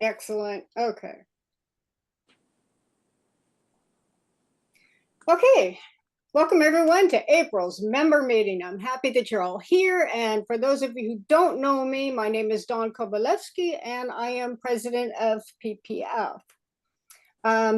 Excellent. Okay. Okay. Welcome everyone to April's member meeting. I'm happy that you're all here. And for those of you who don't know me, my name is Dawn Kovalevsky and I am president of PPF.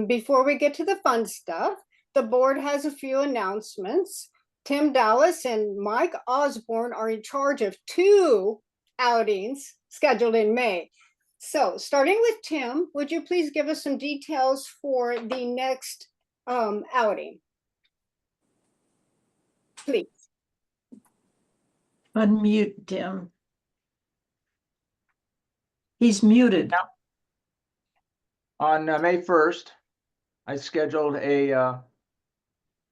Before we get to the fun stuff, the board has a few announcements. Tim Dallas and Mike Osborne are in charge of 2 outings scheduled in May. So starting with Tim, would you please give us some details for the next outing? Please. Unmute Tim. He's muted. On May 1st, I scheduled a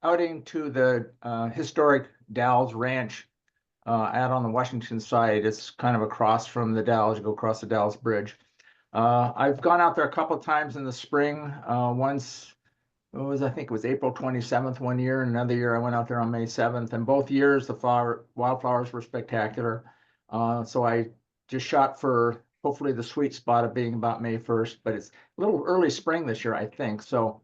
outing to the historic Dalles Ranch out on the Washington side. It's kind of across from the Dalles. You go across the Dalles Bridge. I've gone out there a couple of times in the spring. Once I think it was April 27th one year, and another year I went out there on May 7th. And both years the wildflowers were spectacular. So I just shot for hopefully the sweet spot of being about May 1st, but it's a little early spring this year, I think. So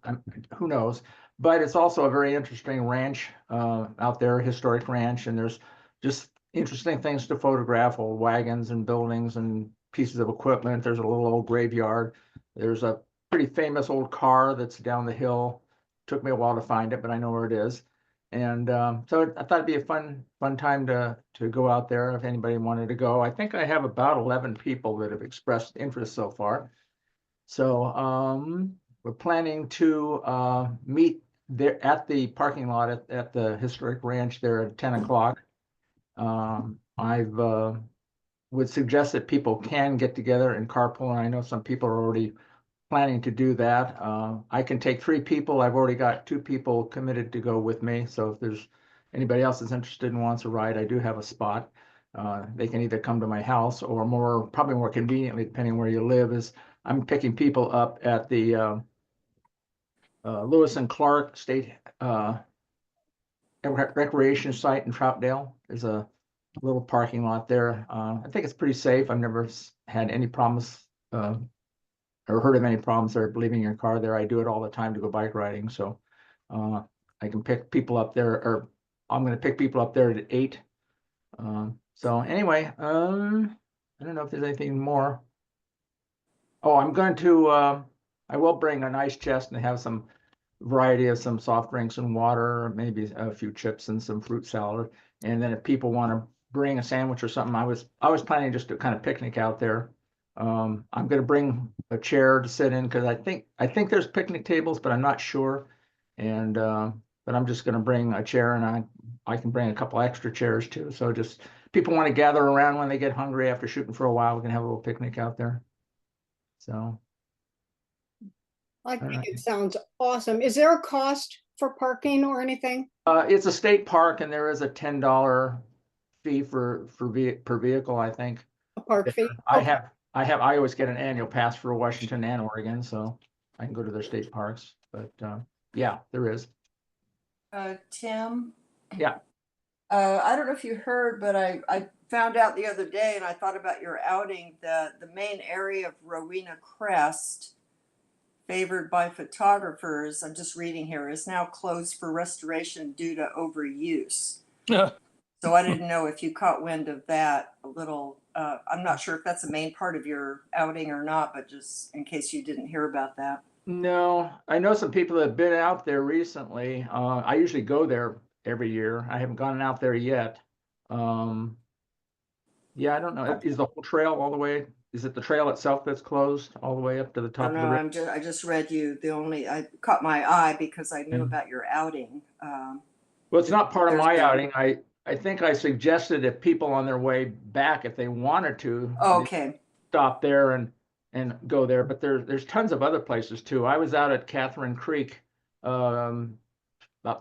who knows? But it's also a very interesting ranch out there, historic ranch, and there's just interesting things to photograph, old wagons and buildings and pieces of equipment. There's a little old graveyard. There's a pretty famous old car that's down the hill. Took me a while to find it, but I know where it is. And so I thought it'd be a fun time to go out there if anybody wanted to go. I think I have about 11 people that have expressed interest so far. So we're planning to meet there at the parking lot at the historic ranch there at 10 o'clock. I've would suggest that people can get together and carpool, and I know some people are already planning to do that. I can take 3 people. I've already got 2 people committed to go with me. So if there's anybody else that's interested and wants a ride, I do have a spot. They can either come to my house or probably more conveniently, depending where you live, is I'm picking people up at the Lewis and Clark State Recreation Site in Troutdale. There's a little parking lot there. I think it's pretty safe. I've never had any problems or heard of any problems there leaving your car there. I do it all the time to go bike riding. So I can pick people up there, or I'm going to pick people up there at 8. So anyway, I don't know if there's anything more. Oh, I'm going to, I will bring an ice chest and have some variety of some soft drinks and water, maybe a few chips and some fruit salad. And then if people want to bring a sandwich or something, I was planning just to kind of picnic out there. I'm going to bring a chair to sit in because I think there's picnic tables, but I'm not sure. And but I'm just going to bring a chair, and I can bring a couple extra chairs too. So just people want to gather around when they get hungry after shooting for a while, we can have a little picnic out there. So I think it sounds awesome. Is there a cost for parking or anything? It's a state park, and there is a $10 fee per vehicle, I think. A park fee? I always get an annual pass for Washington and Oregon, so I can go to their state parks. But yeah, there is. Tim? Yeah. I don't know if you heard, but I found out the other day, and I thought about your outing, the main area of Rowena Crest, favored by photographers, I'm just reading here, is now closed for restoration due to overuse. So I didn't know if you caught wind of that a little. I'm not sure if that's the main part of your outing or not, but just in case you didn't hear about that. No, I know some people that have been out there recently. I usually go there every year. I haven't gone out there yet. Yeah, I don't know. Is the whole trail all the way? Is it the trail itself that's closed all the way up to the top of the ridge? I just read you. I caught my eye because I knew about your outing. Well, it's not part of my outing. I think I suggested if people on their way back, if they wanted to, okay, stop there and go there. But there's tons of other places too. I was out at Catherine Creek about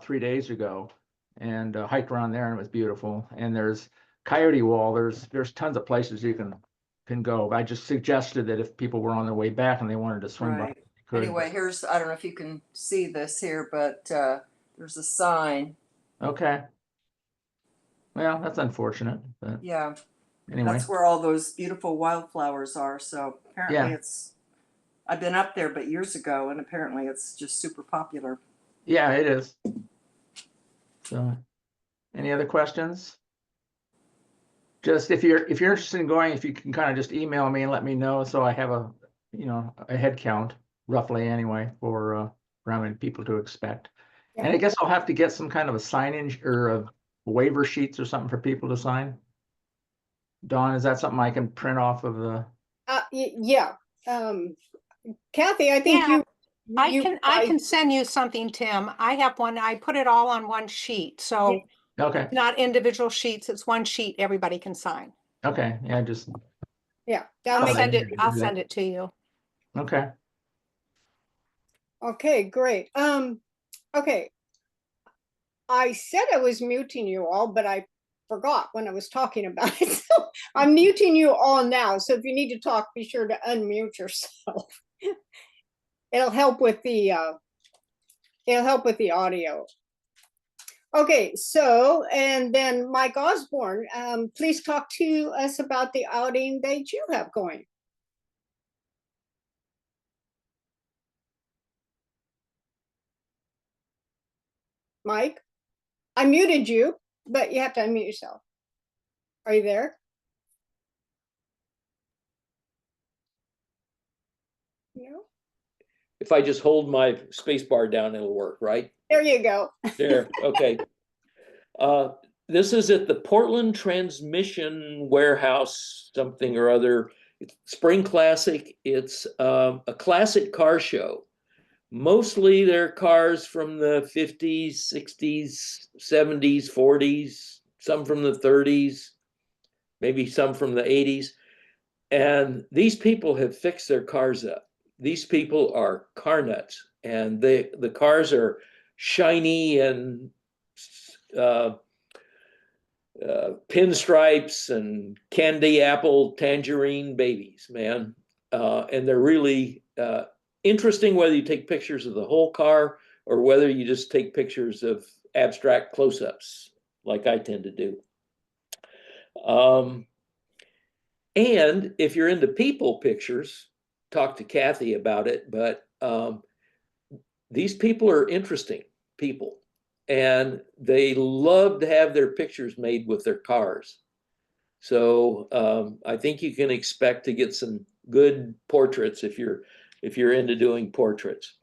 3 days ago and hiked around there, and it was beautiful. And there's Coyote Wall. There's tons of places you can go. I just suggested that if people were on their way back and they wanted to swing by, they could. Anyway, I don't know if you can see this here, but there's a sign. Okay. Well, that's unfortunate, but yeah, anyway, that's where all those beautiful wildflowers are. So apparently it's I've been up there, but years ago, and apparently it's just super popular. Yeah, it is. So, any other questions? Just if you're interested in going, if you can kind of just email me and let me know, so I have a, you know, a head count roughly anyway for how many people to expect. Yeah. And I guess I'll have to get some kind of a signage or a waiver sheets or something for people to sign. Dawn, is that something I can print off of the? Yeah. Kathy, I think Yeah, I you can send you something, Tim. I have one. I put it all on one sheet. So Okay, not individual sheets. It's one sheet everybody can sign. okay, yeah, just, yeah, that I'll Somebody makes send it. can do I'll that. send it to you. okay. okay, great. Okay. I said I was muting you all, but I forgot when I was talking about it. So I'm muting you all now. So if you need to talk, be sure to unmute yourself. It'll help with the audio. Okay, so and then Mike Osborne, please talk to us about the outing that you have going. Mike, I muted you, but you have to unmute yourself. Are you there? No. If I just hold my space bar down, it'll work, right? There you go. There, okay. This is at the Portland Transmission Warehouse, something or other. It's Spring Classic. It's a classic car show. Mostly they're cars from the 50s, 60s, 70s, 40s, some from the 30s, maybe some from the 80s. And these people have fixed their cars up. These people are car nuts, and the cars are shiny and pinstripes and candy apple tangerine babies, man. And they're really interesting, whether you take pictures of the whole car or whether you just take pictures of abstract close-ups like I tend to do. And if you're into people pictures, talk to Kathy about it, but these people are interesting people, and they love to have their pictures made with their cars. So I think you can expect to get some good portraits if you're into doing portraits.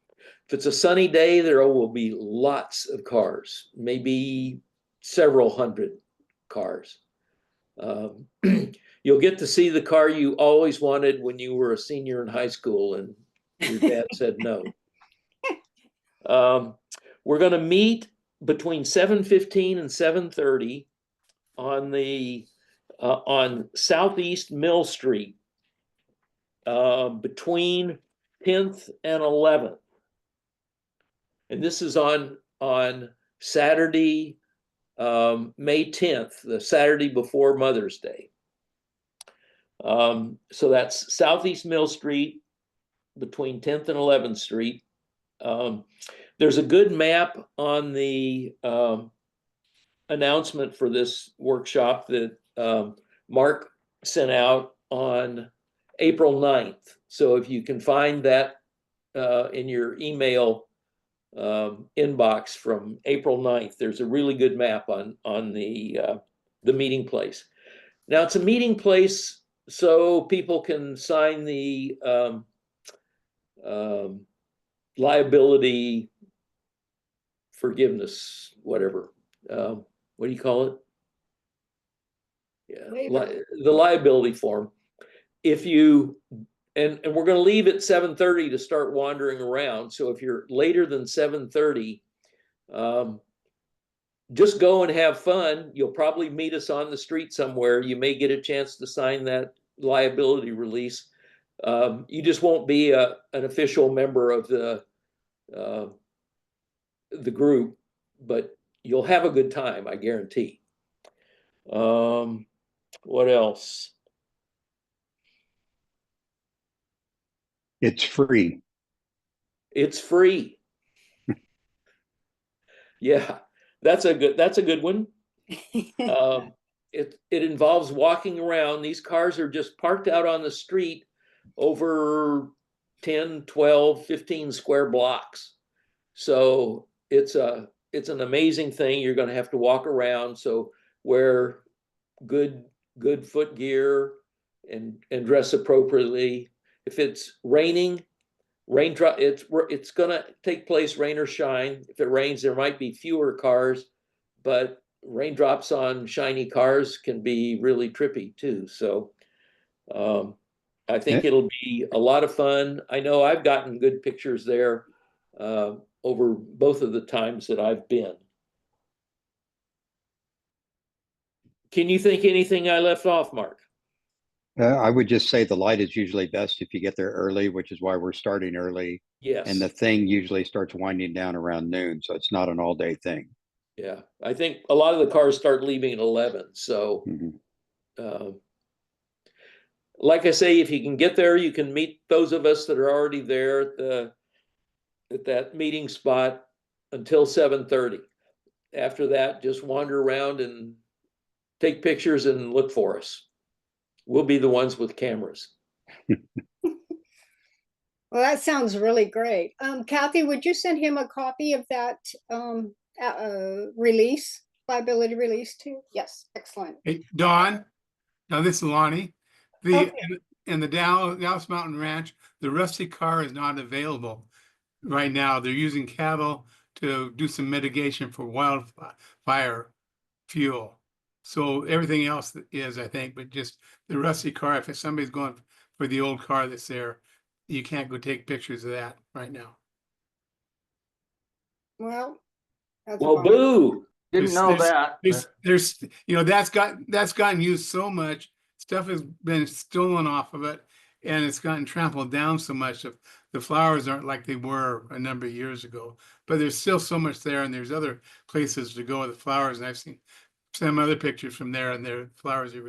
If it's a sunny day, there will be lots of cars, maybe several hundred cars. You'll get to see the car you always wanted when you were a senior in high school and your dad said no. We're going to meet between 7:15 and 7:30 on Southeast Mill Street, between 10th and 11th. And this is on Saturday, May 10th, the Saturday before Mother's Day. So that's Southeast Mill Street between 10th and 11th Street. There's a good map on the announcement for this workshop that Mark sent out on April 9th. So if you can find that in your email inbox from April 9th, there's a really good map on the meeting place. Now it's a meeting place so people can sign the liability forgiveness, whatever. What do you call it? Yeah, the liability form. If you and we're going to leave at 7:30 to start wandering around. So if you're later than 7:30, just go and have fun. You'll probably meet us on the street somewhere. You may get a chance to sign that liability release. You just won't be an official member of the group, but you'll have a good time, I guarantee. What else? It's free. It's free. Yeah, that's a good one. It involves walking around. These cars are just parked out on the street over 10, 12, 15 square blocks. So it's an amazing thing. You're going to have to walk around. So wear good foot gear and dress appropriately. If it's raining, raindrop, it's going to take place rain or shine. If it rains, there might be fewer cars, but raindrops on shiny cars can be really trippy too. So I think it'll be a lot of fun. I know I've gotten good pictures there over both of the times that I've been. Can you think anything I left off, Mark? I would just say the light is usually best if you get there early, which is why we're starting early. Yes. And the thing usually starts winding down around noon, so it's not an all-day thing. Yeah, I think a lot of the cars start leaving at 11. So, like I say, if you can get there, you can meet those of us that are already there at that meeting spot until 7:30. After that, just wander around and take pictures and look for us. We'll be the ones with cameras. Well, that sounds really great. Kathy, would you send him a copy of that release, liability release too? Yes, excellent. Hey, Dawn, now this is Lonnie. Okay. In the Dallas Mountain Ranch, the rusty car is not available right now. They're using cattle to do some mitigation for wildfire fuel. So everything else is, I think, but just the rusty car, if somebody's going for the old car that's there, you can't go take pictures of that right now. Well, that's a Well, bummer. boo. Didn't know that. There's that's gotten used so much. Stuff has been stolen off of it, and it's gotten trampled down so much. The flowers aren't like they were a number of years ago, but there's still so much there, and there's other places to go with the flowers. And I've seen some other pictures from there, and their flowers are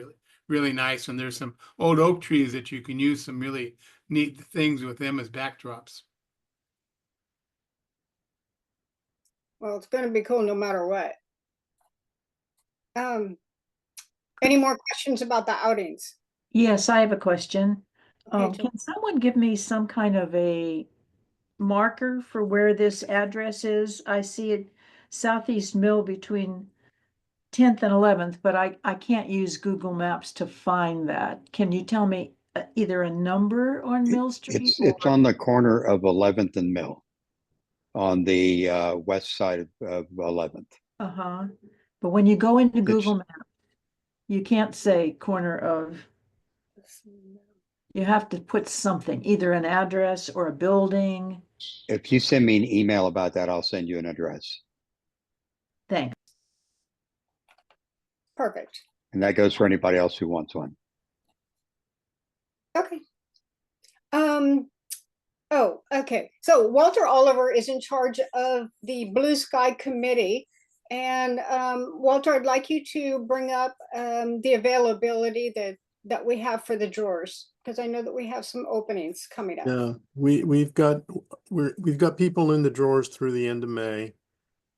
really nice. And there's some old oak trees that you can use some really neat things with them as backdrops. Well, it's going to be cool no matter what. Any more questions about the outings? Yes, I have a question. Okay, Can someone give me some kind of a marker for where this address is? I see it Southeast Mill between 10th and 11th, but I can't use Google Maps to find that. Can you tell me either a number on Mill Street? It's on the corner of 11th and Mill on the west side of 11th. Uh-huh. But when you go into It's- Google Maps, you can't say corner of, you have to put something, either an address or a building. If you send me an email about that, I'll send you an address. Thanks. perfect. And that goes for anybody else who wants one. Okay. Oh, okay. So Walter Oliver is in charge of the Blue Sky Committee. And Walter, I'd like you to bring up the availability that we have for the drawers, because I know that we have some openings coming up. Yeah, we've got people in the drawers through the end of May.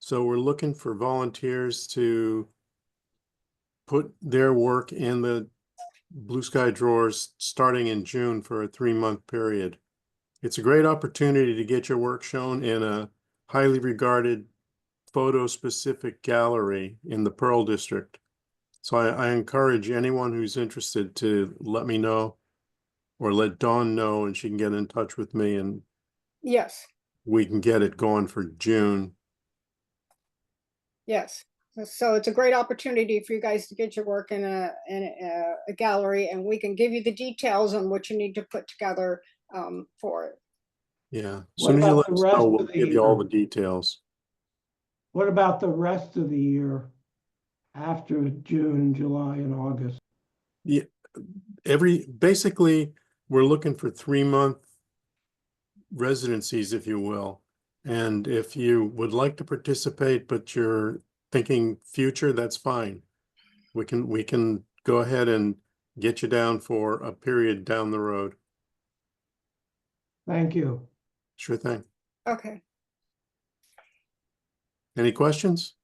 So we're looking for volunteers to put their work in the Blue Sky drawers starting in June for a 3-month period. It's a great opportunity to get your work shown in a highly regarded photo-specific gallery in the Pearl District. So I encourage anyone who's interested to let me know or let Dawn know, and she can get in touch with me and Yes, we can get it going for June. yes. So it's a great opportunity for you guys to get your work in a gallery, and we can give you the details on what you need to put together for it. Yeah, as What soon as you about let the us rest know, of we'll the give you all year? the details. What about the rest of the year after June, July, and August? Yeah, basically, we're looking for 3-month residencies, if you will. And if you would like to participate, but you're thinking future, that's fine. We can go ahead and get you down for a period down the road. Thank you. Sure thing. Okay. Any questions?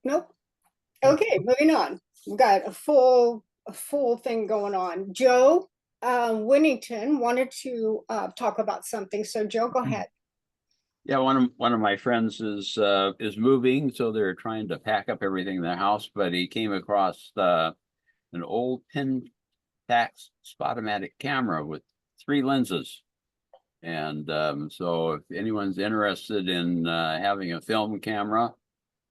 Nope. Okay, moving on. We've got a full thing going on. Joe, Winnington wanted to talk about something. So Joe, go ahead. Yeah, one of my friends is moving, so they're trying to pack up everything in the house, but he came across an old Pentax Spotomatic camera with 3 lenses. And so if anyone's interested in having a film camera,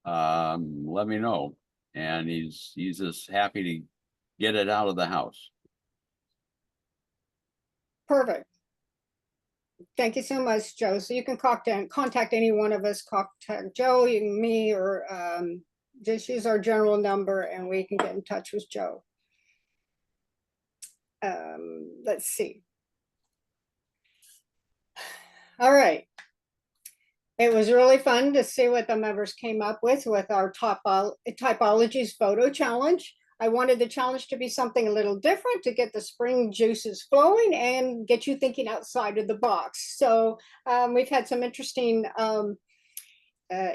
let me know. And he's just happy to get it out of the house. Perfect. Thank you so much, Joe. So you can contact any one of us, contact Joe, you can me, or just use our general number and we can get in touch with Joe. Let's see. All right. It was really fun to see what the members came up with our typologies photo challenge. I wanted the challenge to be something a little different to get the spring juices flowing and get you thinking outside of the box. So we've had some interesting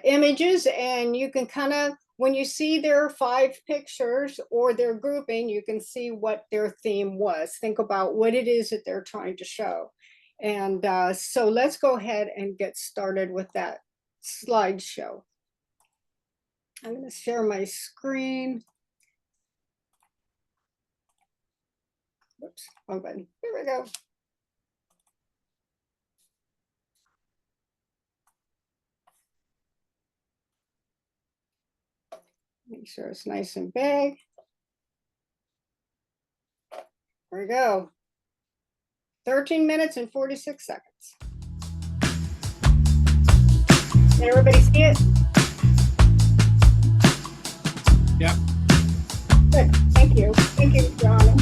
images, and you can kind of, when you see their 5 pictures or their grouping, you can see what their theme was. Think about what it is that they're trying to show. And so let's go ahead and get started with that slideshow. I'm going to share my screen. Whoops, wrong button. Here we go. Make sure it's nice and big. There we go. 13 minutes and 46 seconds. Did everybody see it? Yep. Good. Thank you. Thank you, John.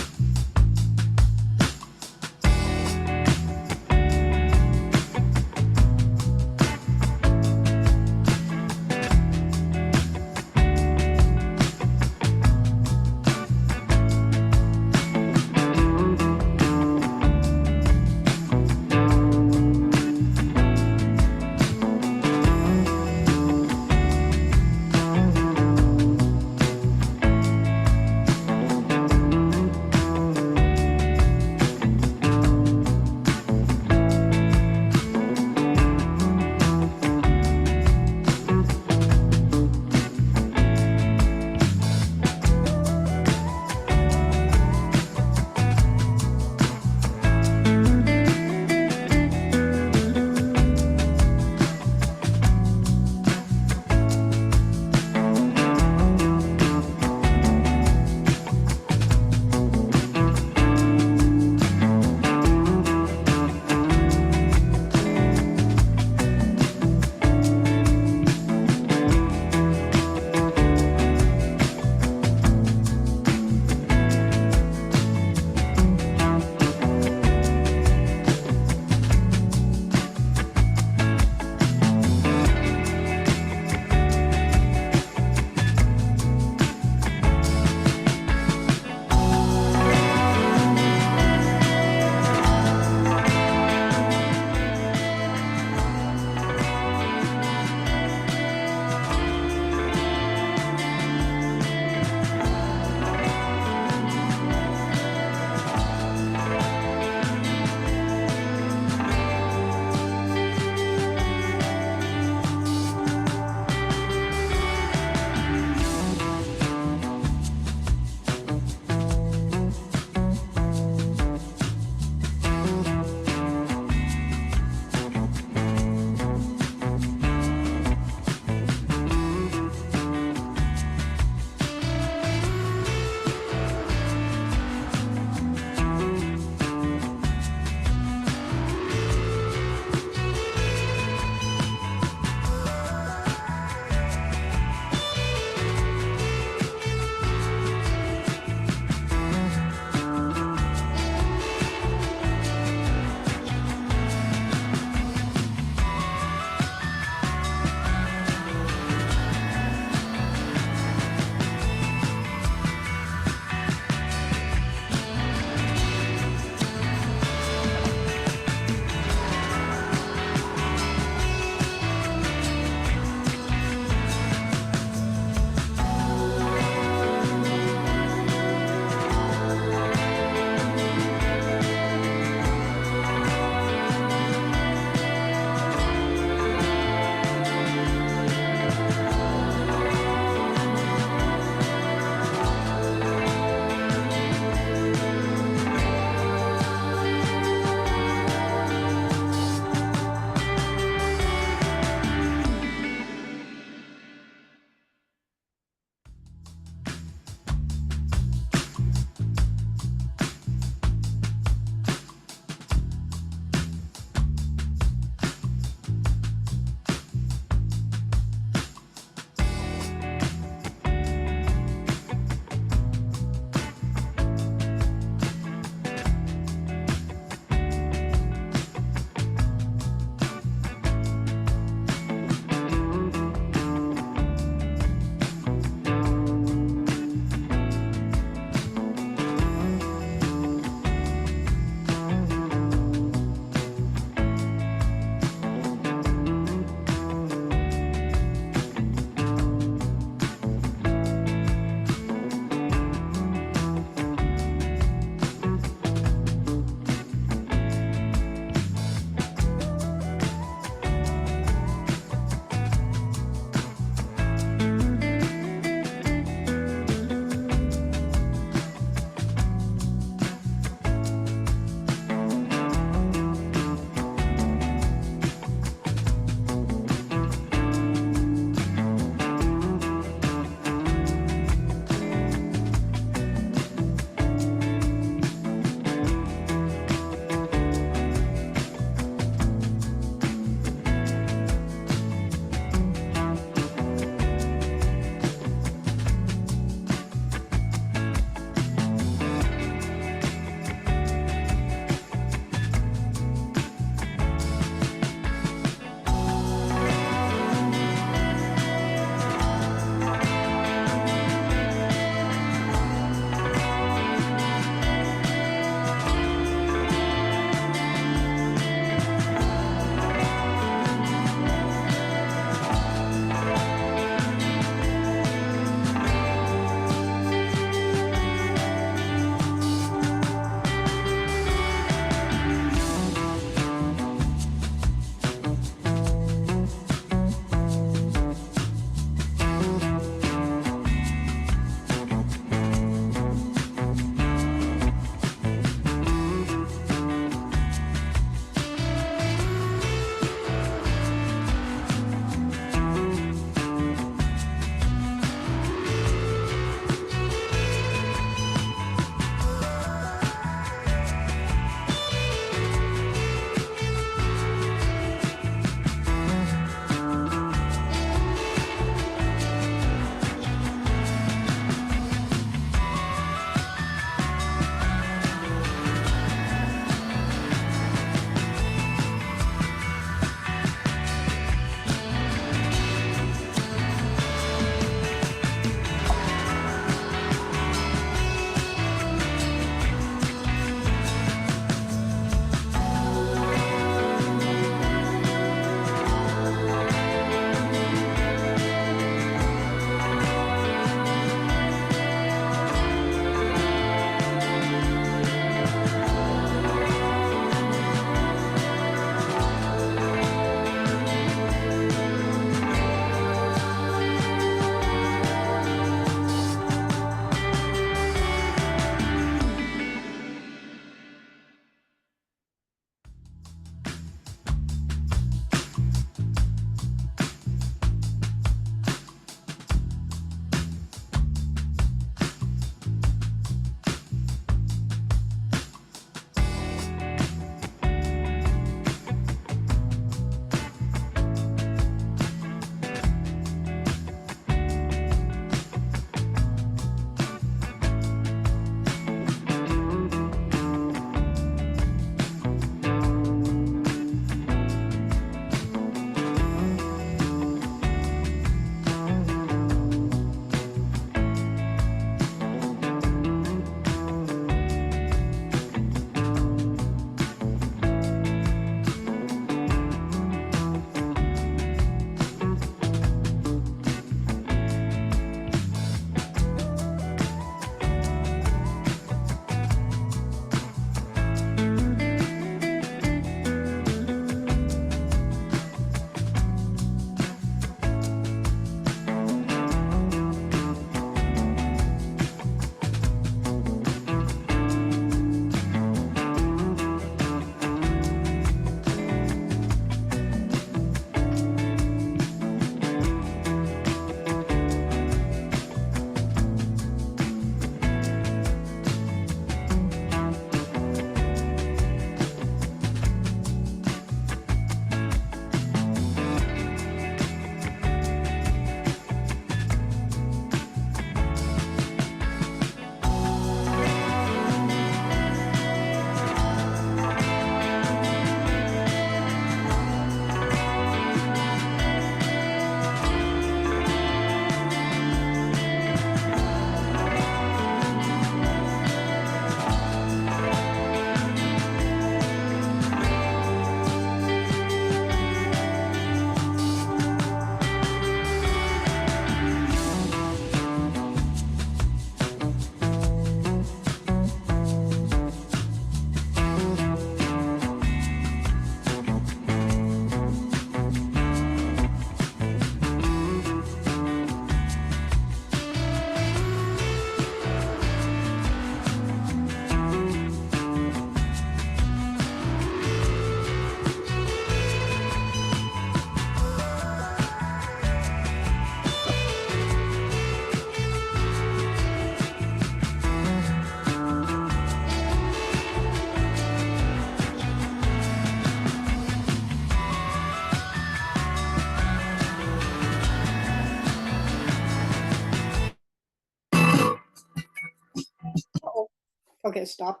Okay, stop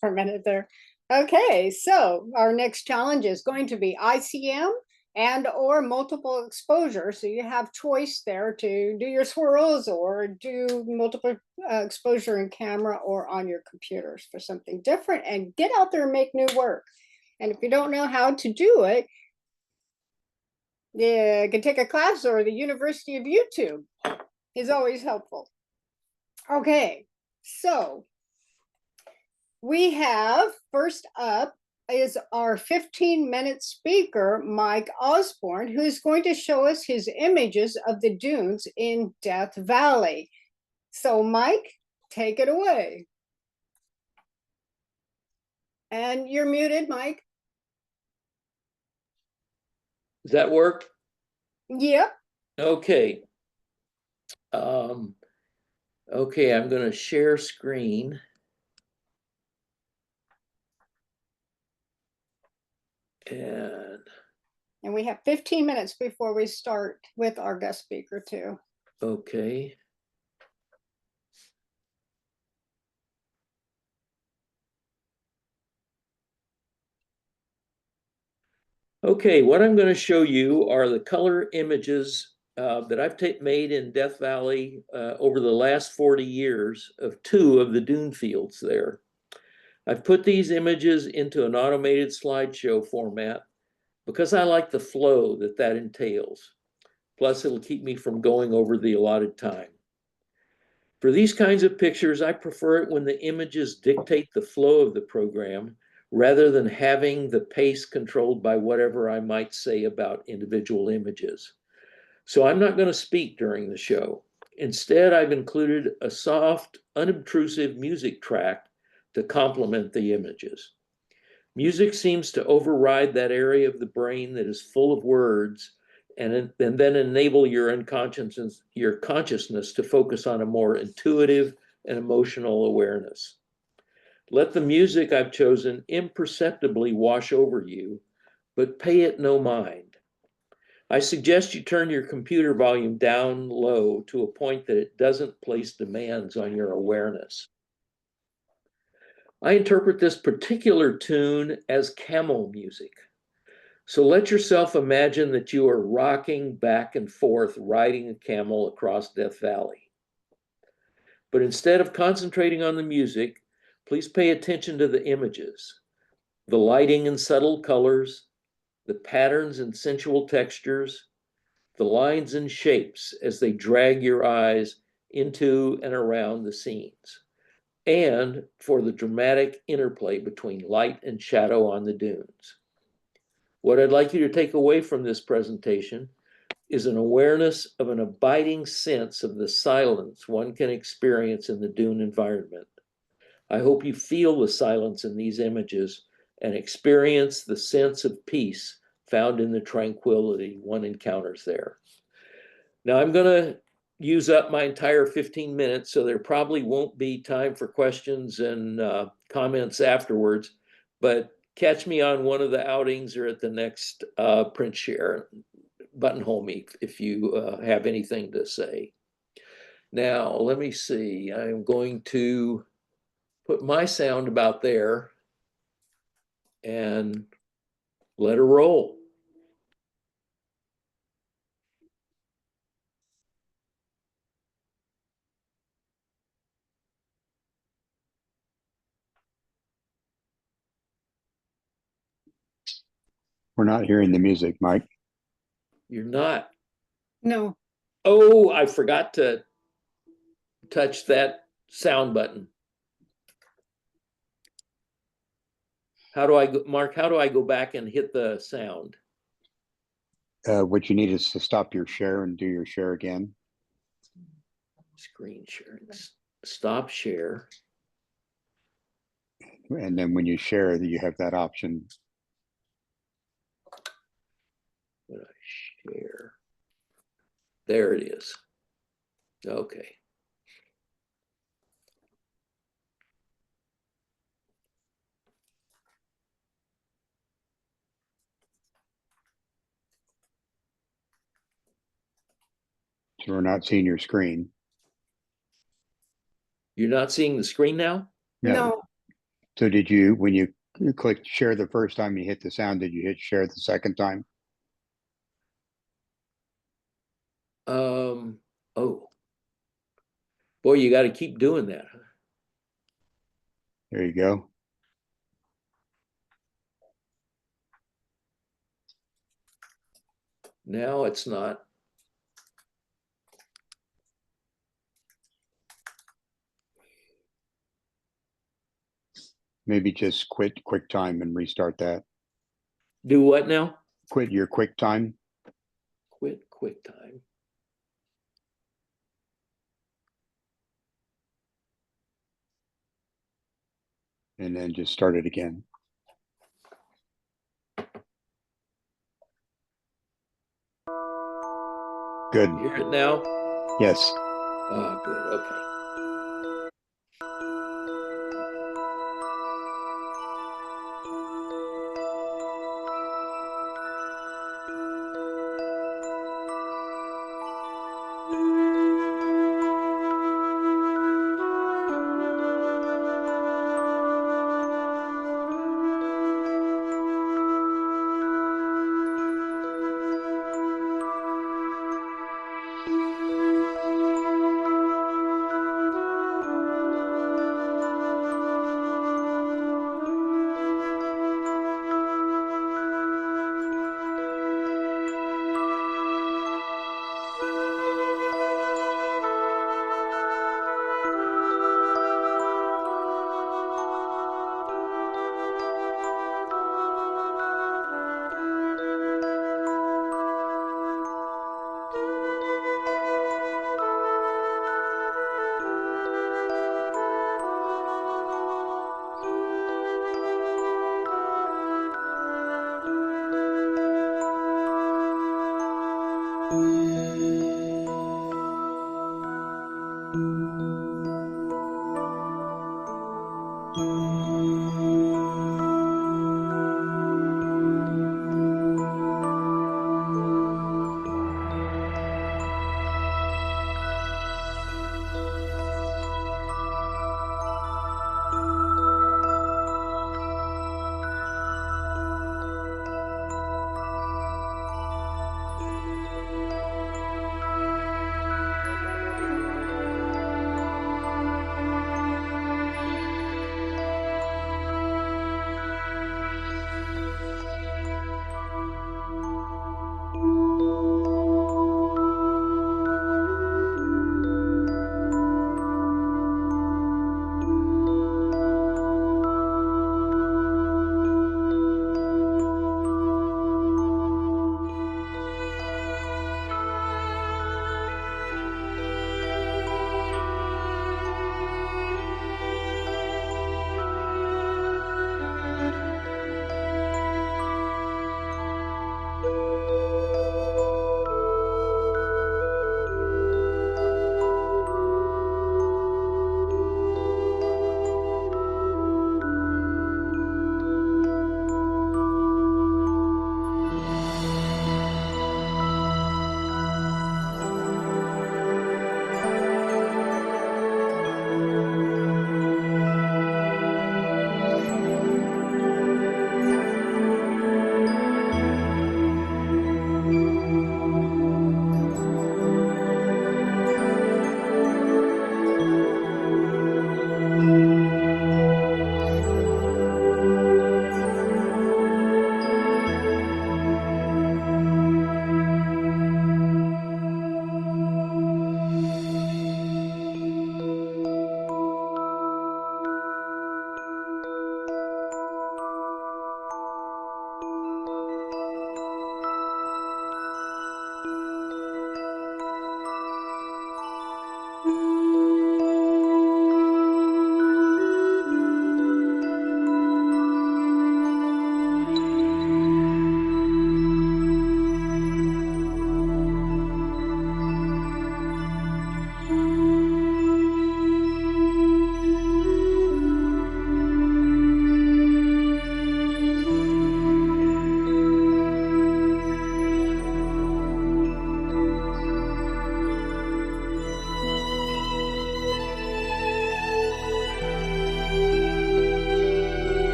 for a minute there. Okay, so our next challenge is going to be ICM and or multiple exposure. So you have choice there to do your swirls or do multiple exposure in camera or on your computers for something different, and get out there and make new work. And if you don't know how to do it, yeah, you can take a class, or the University of YouTube is always helpful. Okay, so we have first up is our 15-minute speaker, Mike Osborne, who is going to show us his images of the dunes in Death Valley. So Mike, take it away. And you're muted, Mike. Does that work? Yep. Okay. Okay, I'm going to share screen. And we have 15 minutes before we start with our guest speaker too. Okay. Okay, what I'm going to show you are the color images that I've made in Death Valley over the last 40 years of 2 of the dune fields there. I've put these images into an automated slideshow format because I like the flow that entails. Plus, it'll keep me from going over the allotted time. For these kinds of pictures, I prefer it when the images dictate the flow of the program rather than having the pace controlled by whatever I might say about individual images. So I'm not going to speak during the show. Instead, I've included a soft, unobtrusive music track to complement the images. Music seems to override that area of the brain that is full of words and then enable your unconsciousness, your consciousness to focus on a more intuitive and emotional awareness. Let the music I've chosen imperceptibly wash over you, but pay it no mind. I suggest you turn your computer volume down low to a point that it doesn't place demands on your awareness. I interpret this particular tune as camel music. So let yourself imagine that you are rocking back and forth, riding a camel across Death Valley. But instead of concentrating on the music, please pay attention to the images, the lighting and subtle colors, the patterns and sensual textures, the lines and shapes as they drag your eyes into and around the scenes, and for the dramatic interplay between light and shadow on the dunes. What I'd like you to take away from this presentation is an awareness of an abiding sense of the silence one can experience in the dune environment. I hope you feel the silence in these images and experience the sense of peace found in the tranquility one encounters there. Now I'm going to use up my entire 15 minutes, so there probably won't be time for questions and comments afterwards, but catch me on one of the outings or at the next print share. Buttonhole me if you have anything to say. Now, let me see. I'm going to put my sound about there and let her roll. We're not hearing the music, Mike. You're not. No. Oh, I forgot to touch that sound button. How do I go, Mark, how do I go back and hit the sound? What you need is to stop your share and do your share again. Screen sharing. Stop share. And then when you share, you have that option. When I share. There it is. Okay. So we're not seeing your screen. You're not seeing the screen now? No, So did you, when you clicked share the first time you hit the sound, did you hit share the second time? Oh. Boy, you got to keep doing that. Huh? There you go. Now it's not. Maybe just quit QuickTime and restart that. Do what now? Quit your QuickTime. Quit QuickTime. And then just start it again. Good. You hear it now? Yes. Oh, good. Okay.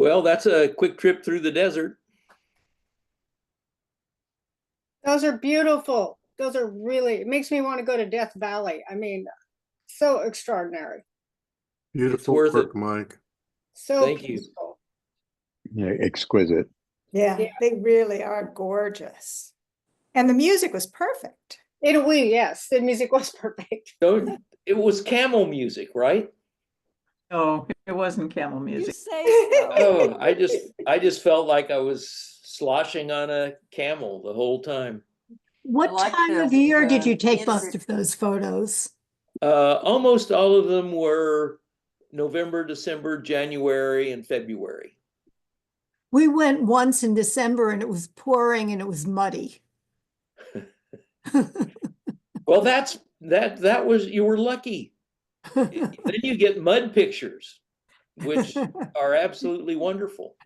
Well, that's a quick trip through the desert. Those are beautiful. Those are really, it makes me want to go to Death Valley. I mean, so extraordinary, Beautiful worth work, it. Mike. so Thank you. peaceful. Yeah, exquisite. Yeah, Yeah. they really are gorgeous. And the music was perfect. Yes, the music was perfect. So it was camel music, right? No, it wasn't camel You music. say so. Oh, I just felt like I was sloshing on a camel the whole time. What like time of the- year did the you take most music. of those photos? Almost all of them were November, December, January, and February. We went once in December and it was pouring and it was muddy. Well, that was, you were lucky. Then you get mud pictures, which are absolutely wonderful.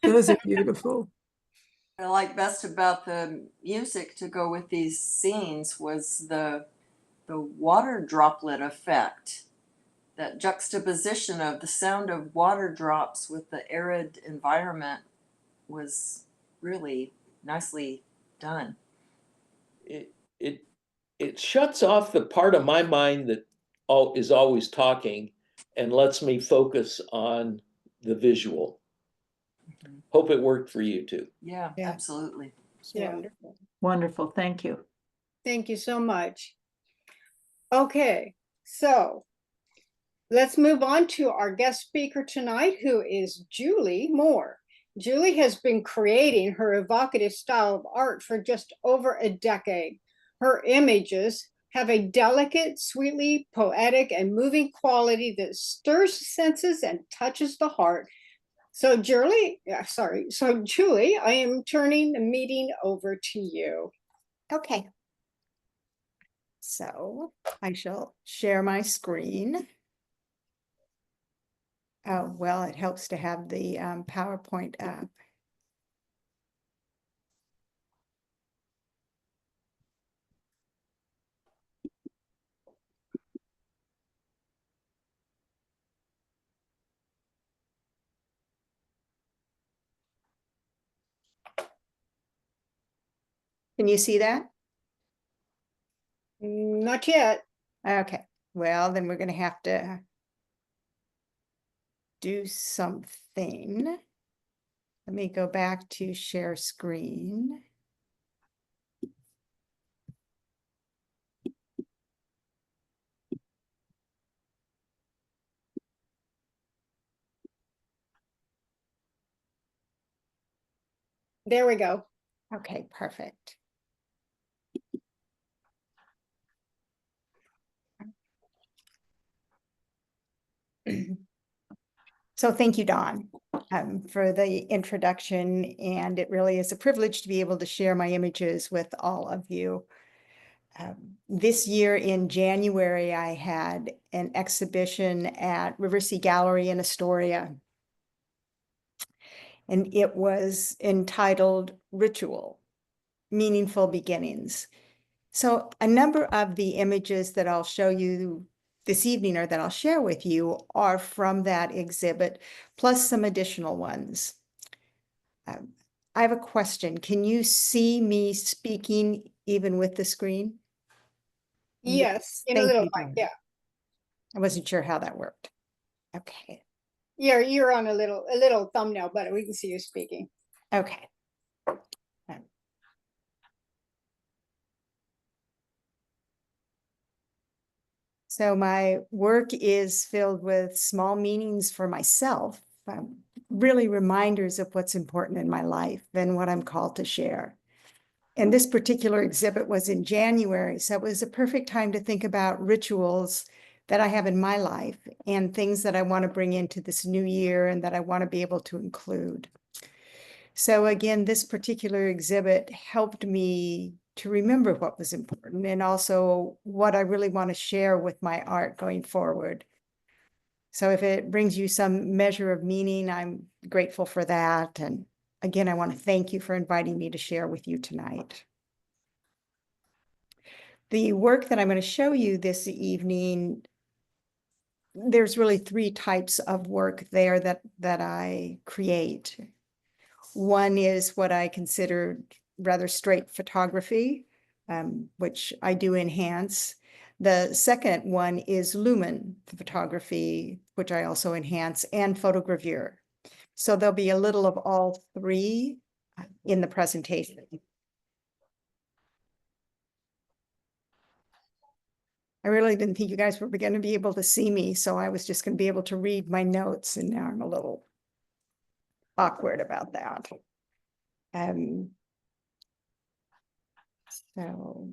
Those are beautiful. I like best about the music to go with these scenes was the water droplet effect. That juxtaposition of the sound of water drops with the arid environment was really nicely done. It shuts off the part of my mind that is always talking and lets me focus on the visual. Hope it worked for you too. Yeah, Yeah. absolutely. Yeah. Wonderful. Wonderful, thank you. Thank you so much. Okay, so let's move on to our guest speaker tonight, who is Julie Moore. Julie has been creating her evocative style of art for just over a decade. Her images have a delicate, sweetly poetic, and moving quality that stirs the senses and touches the heart. So Julie, I am turning the meeting over to you. Okay. So I shall share my screen. Oh, well, it helps to have the PowerPoint up. Can you see that? Not yet. Okay, well, then we're going to have to do something. Let me go back to share screen. There we go. Okay, perfect. So thank you, Dawn, for the introduction, and it really is a privilege to be able to share my images with all of you. This year in January, I had an exhibition at Riversea Gallery in Astoria, and it was entitled Ritual, Meaningful Beginnings. So a number of the images that I'll show you this evening or that I'll share with you are from that exhibit, plus some additional ones. I have a question. Can you see me speaking even with the screen? Yes, in a Thank little you, while. Dawn. Yeah. I wasn't sure how that worked. Okay. You're on a little thumbnail, but we can see you speaking. Okay. So my work is filled with small meanings for myself, really reminders of what's important in my life and what I'm called to share. And this particular exhibit was in January, so it was a perfect time to think about rituals that I have in my life and things that I want to bring into this new year and that I want to be able to include. So again, this particular exhibit helped me to remember what was important and also what I really want to share with my art going forward. So if it brings you some measure of meaning, I'm grateful for that. And again, I want to thank you for inviting me to share with you tonight. The work that I'm going to show you this evening there's really three types of work there that I create. One is what I consider rather straight photography, which I do enhance. The second one is lumen photography, which I also enhance, and photogravure. So there'll be a little of all three in the presentation. I really didn't think you guys were going to be able to see me, so I was just going to be able to read my notes, and now I'm a little awkward about that. So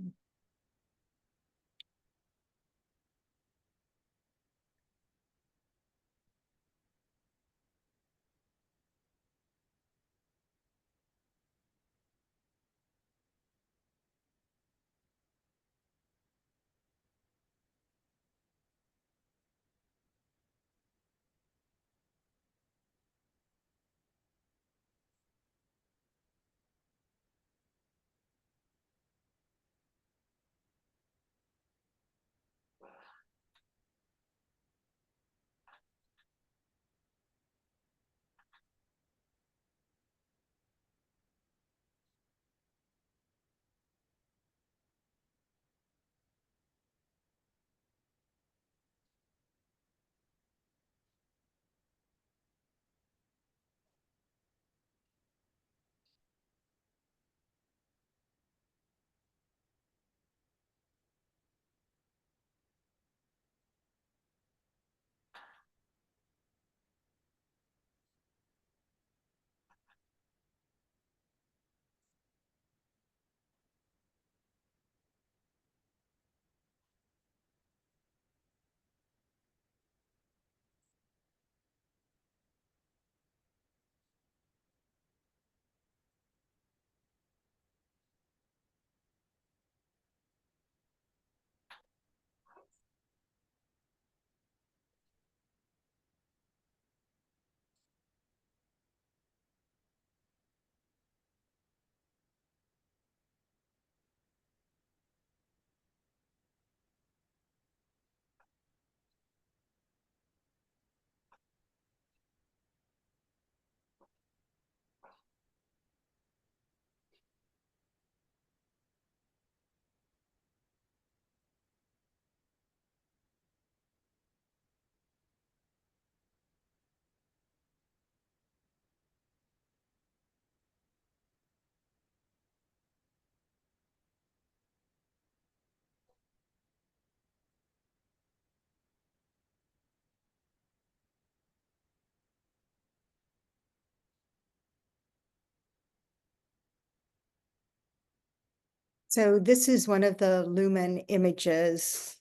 So this is one of the lumen images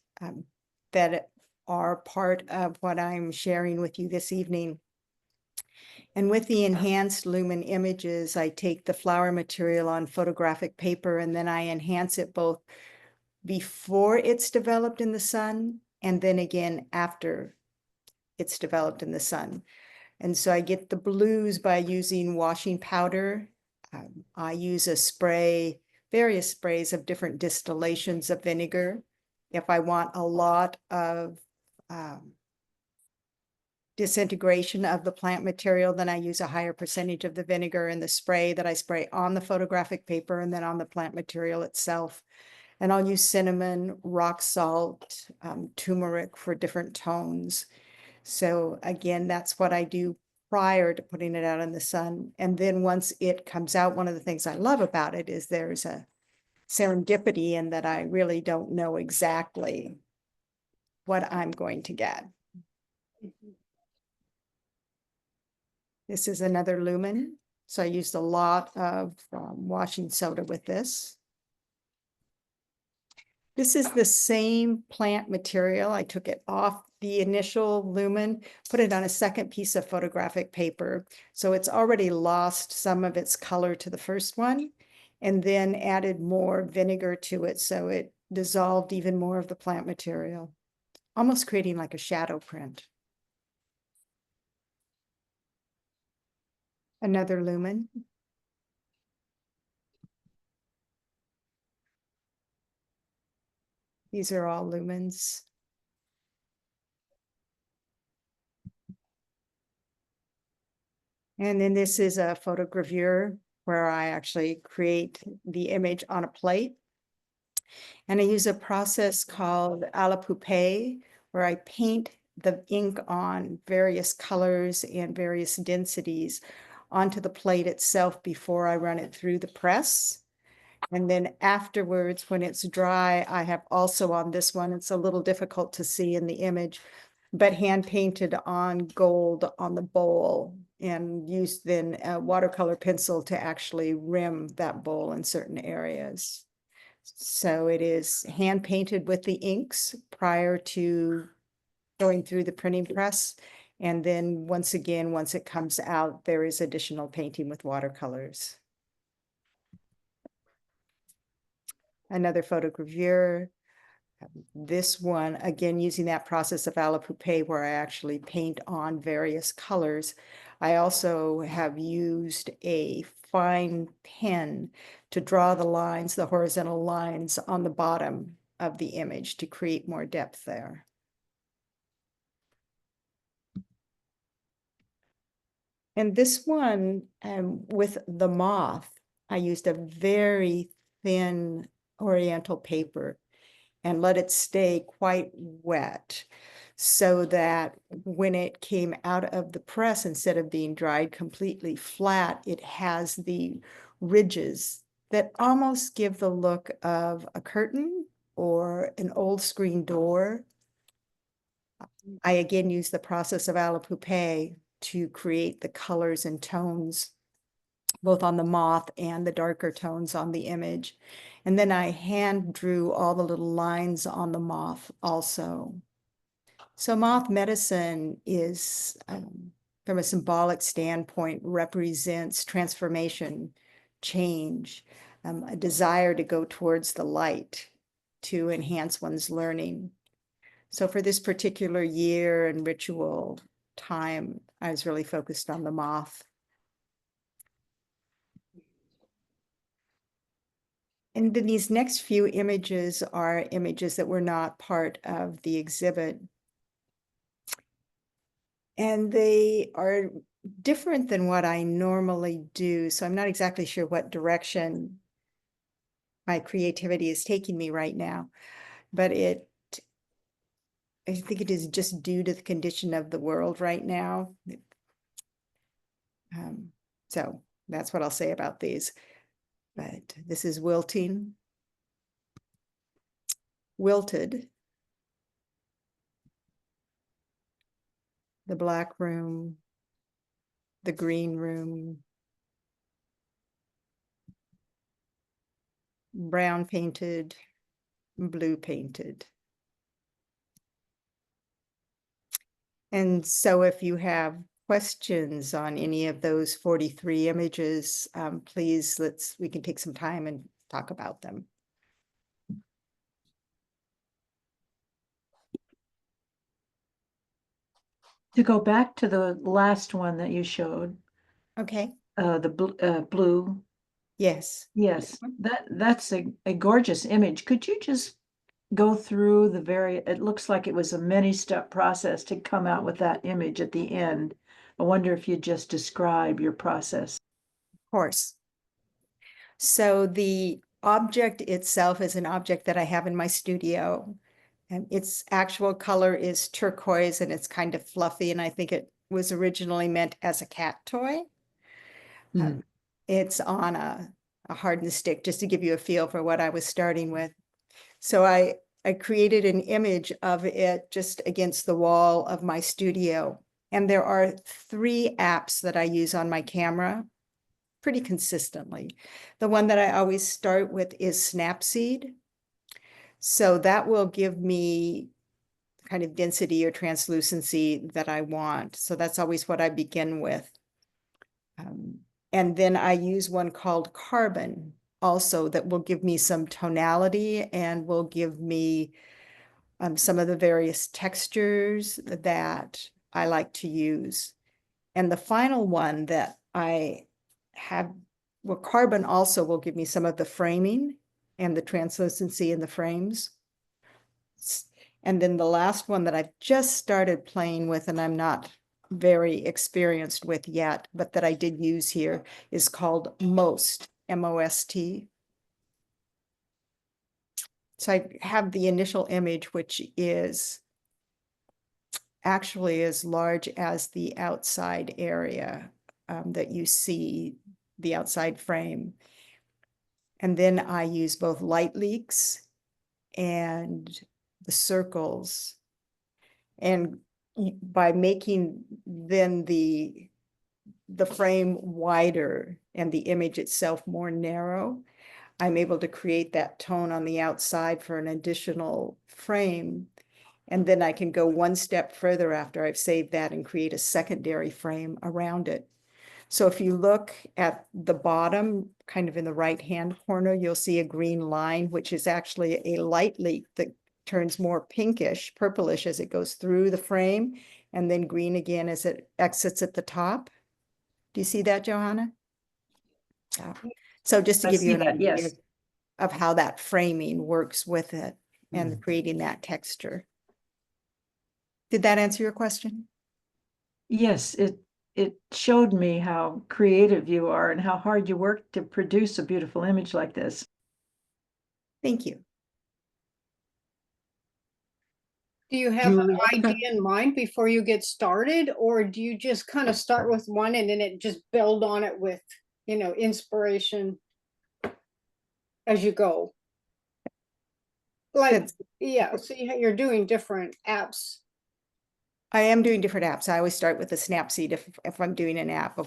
that are part of what I'm sharing with you this evening. And with the enhanced lumen images, I take the flower material on photographic paper and then I enhance it both before it's developed in the sun and then again after it's developed in the sun. And so I get the blues by using washing powder. I use a spray, various sprays of different distillations of vinegar. If I want a lot of disintegration of the plant material, then I use a higher percentage of the vinegar in the spray that I spray on the photographic paper and then on the plant material itself. And I'll use cinnamon, rock salt, turmeric for different tones. So again, that's what I do prior to putting it out in the sun. And then once it comes out, one of the things I love about it is there's a serendipity in that I really don't know exactly what I'm going to get. This is another lumen. So I used a lot of washing soda with this. This is the same plant material. I took it off the initial lumen, put it on a second piece of photographic paper. So it's already lost some of its color to the first one, and then added more vinegar to it. So it dissolved even more of the plant material, almost creating like a shadow print. Another lumen. These are all lumens. And then this is a photogravure where I actually create the image on a plate. And I use a process called à la poupée, where I paint the ink on various colors and various densities onto the plate itself before I run it through the press. And then afterwards, when it's dry, I have also on this one, it's a little difficult to see in the image, but hand painted on gold on the bowl and used then a watercolor pencil to actually rim that bowl in certain areas. So it is hand painted with the inks prior to going through the printing press. And then once again, once it comes out, there is additional painting with watercolors. Another photogravure. This one, again, using that process of à la poupée where I actually paint on various colors. I also have used a fine pen to draw the lines, the horizontal lines on the bottom of the image to create more depth there. And this one, with the moth, I used a very thin Oriental paper and let it stay quite wet so that when it came out of the press, instead of being dried completely flat, it has the ridges that almost give the look of a curtain or an old screen door. I again use the process of à la poupée to create the colors and tones, both on the moth and the darker tones on the image. And then I hand drew all the little lines on the moth also. So moth medicine is, from a symbolic standpoint, represents transformation, change, a desire to go towards the light to enhance one's learning. So for this particular year and ritual time, I was really focused on the moth. And then these next few images are images that were not part of the exhibit. And they are different than what I normally do. So I'm not exactly sure what direction my creativity is taking me right now, but I think it is just due to the condition of the world right now. So that's what I'll say about these. But this is wilting, wilted, the black room, the green room, brown painted, blue painted. And so if you have questions on any of those 43 images, please, we can take some time and talk about them. To go back to the last one that you showed, Okay. the blue. Yes. Yes, that's a gorgeous image. Could you just go through it looks like it was a many-step process to come out with that image at the end. I wonder if you'd just describe your process. Of course. So the object itself is an object that I have in my studio. And its actual color is turquoise and it's kind of fluffy. And I think it was originally meant as a cat toy. It's on a hardened stick, just to give you a feel for what I was starting with. So I created an image of it just against the wall of my studio. And there are 3 apps that I use on my camera pretty consistently. The one that I always start with is Snapseed. So that will give me kind of density or translucency that I want. So that's always what I begin with. And then I use one called Carbon also that will give me some tonality and will give me some of the various textures that I like to use. And the final one that I have, well, Carbon also will give me some of the framing and the translucency in the frames. And then the last one that I've just started playing with, and I'm not very experienced with yet, but that I did use here is called Most, M-O-S-T. So I have the initial image, which is actually as large as the outside area that you see, the outside frame. And then I use both light leaks and the circles. And by making then the frame wider and the image itself more narrow, I'm able to create that tone on the outside for an additional frame. And then I can go one step further after I've saved that and create a secondary frame around it. So if you look at the bottom, kind of in the right-hand corner, you'll see a green line, which is actually a light leak that turns more pinkish, purplish as it goes through the frame, and then green again as it exits at the top. Do you see that, Johanna? Yeah. So just to I give you see an that, idea yes. of how that framing works with it and creating that texture. Did that answer your question? Yes, it showed me how creative you are and how hard you work to produce a beautiful image like this. Thank you. Do you have Julie, an idea in mind before you get started, or do you just kind of start with one and then it just build on it with, inspiration as you go? Like, That's- yeah, so you're doing different apps. I am doing different apps. I always start with a Snapseed if I'm doing an app.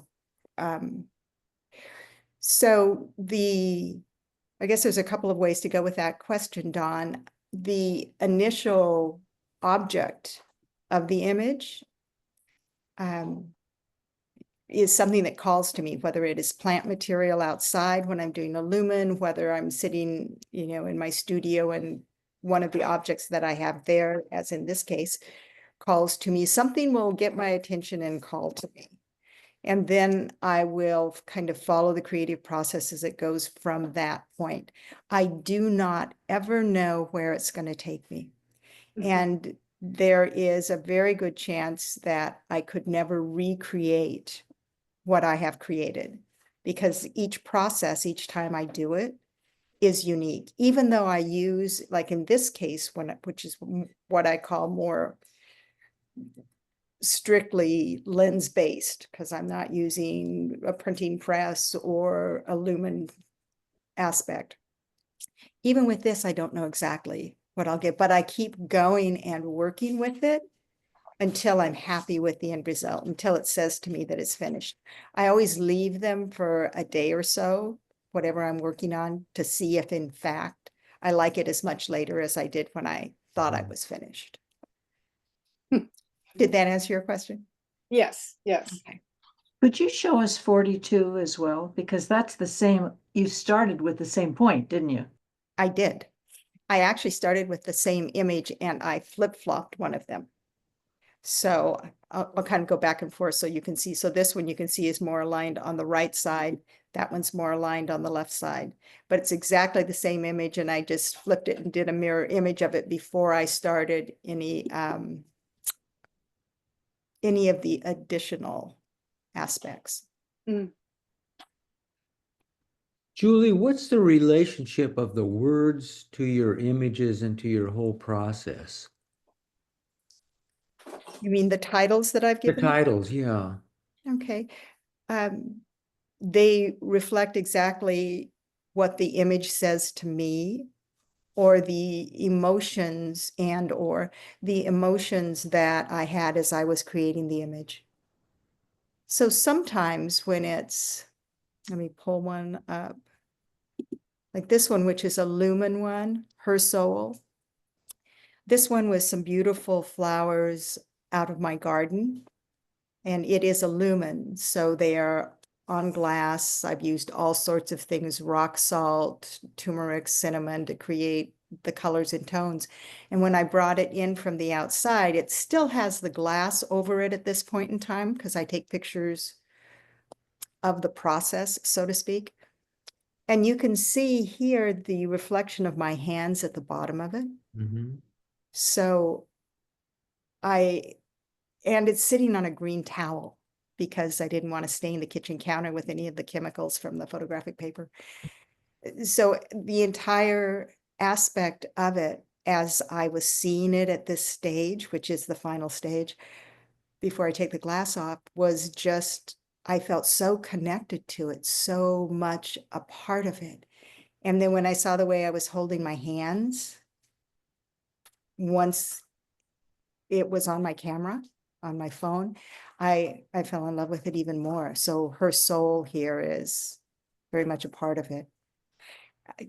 So I guess there's a couple of ways to go with that question, Dawn. The initial object of the image is something that calls to me, whether it is plant material outside when I'm doing a lumen, whether I'm sitting, in my studio and one of the objects that I have there, as in this case, calls to me. Something will get my attention and call to me. And then I will kind of follow the creative process as it goes from that point. I do not ever know where it's going to take me. And there is a very good chance that I could never recreate what I have created, because each process, each time I do it, is unique. Even though I use, like in this case, which is what I call more strictly lens based, because I'm not using a printing press or a lumen aspect. Even with this, I don't know exactly what I'll get, but I keep going and working with it until I'm happy with the end result, until it says to me that it's finished. I always leave them for a day or so, whatever I'm working on, to see if in fact I like it as much later as I did when I thought I was finished. Did that answer your question? Yes, yes. Okay. Could you show us 42 as well? Because that's the same, you started with the same point, didn't you? I did. I actually started with the same image and I flip-flopped one of them. So I'll kind of go back and forth so you can see. So this one you can see is more aligned on the right side. That one's more aligned on the left side. But it's exactly the same image, and I just flipped it and did a mirror image of it before I started any of the additional aspects. Julie, what's the relationship of the words to your images and to your whole process? You mean the titles that I've The given? titles, yeah. Okay. They reflect exactly what the image says to me, or the emotions or the emotions that I had as I was creating the image. So sometimes when it's, let me pull one up, like this one, which is a lumen one, Her Soul. This one was some beautiful flowers out of my garden, and it is a lumen, so they are on glass. I've used all sorts of things, rock salt, turmeric, cinnamon, to create the colors and tones. And when I brought it in from the outside, it still has the glass over it at this point in time, because I take pictures of the process, so to speak. And you can see here the reflection of my hands at the bottom of it. Mm-hmm. So I and it's sitting on a green towel because I didn't want to stain the kitchen counter with any of the chemicals from the photographic paper. So the entire aspect of it, as I was seeing it at this stage, which is the final stage, before I take the glass off, was just, I felt so connected to it, so much a part of it. And then when I saw the way I was holding my hands, once it was on my camera, on my phone, I fell in love with it even more. So her soul here is very much a part of it.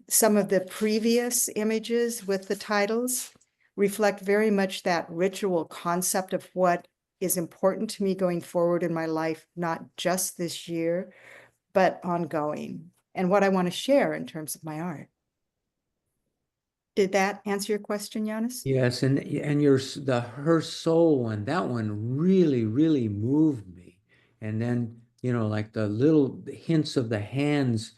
Some of the previous images with the titles reflect very much that ritual concept of what is important to me going forward in my life, not just this year, but ongoing, and what I want to share in terms of my art. Did that answer your question, Giannis? Yes, and her soul one, that one really, really moved me. And then, you know, like the little hints of the hands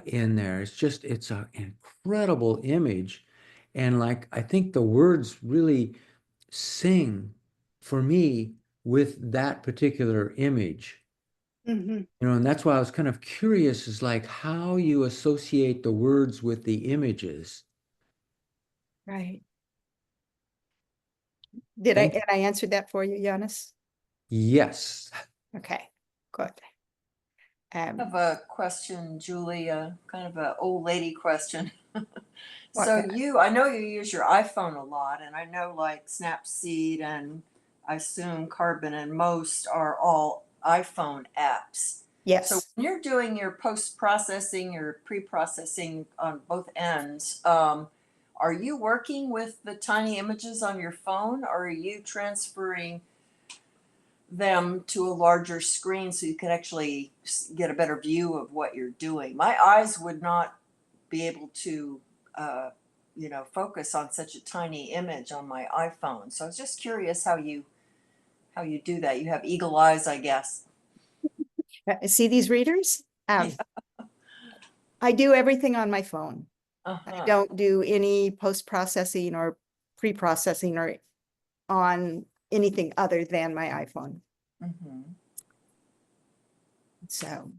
in there. It's an incredible image. And like I think the words really sing for me with that particular image. Mhm. You know, and that's why I was kind of curious, is like how you associate the words with the images. Right. Did Thank- I answered that for you, Giannis? Yes. Okay, good. I have a question, Julia, kind of an old lady question. So I know you use your iPhone a lot, and I know like Snapseed and I assume Carbon and most are all iPhone apps. Yes. So when you're doing your post-processing, your pre-processing on both ends, are you working with the tiny images on your phone, or are you transferring them to a larger screen so you can actually get a better view of what you're doing? My eyes would not be able to, focus on such a tiny image on my iPhone. So I was just curious how you do that. You have eagle eyes, I guess. See these readers? I do everything on my phone. I don't do any post-processing or pre-processing or on anything other than my iPhone. So.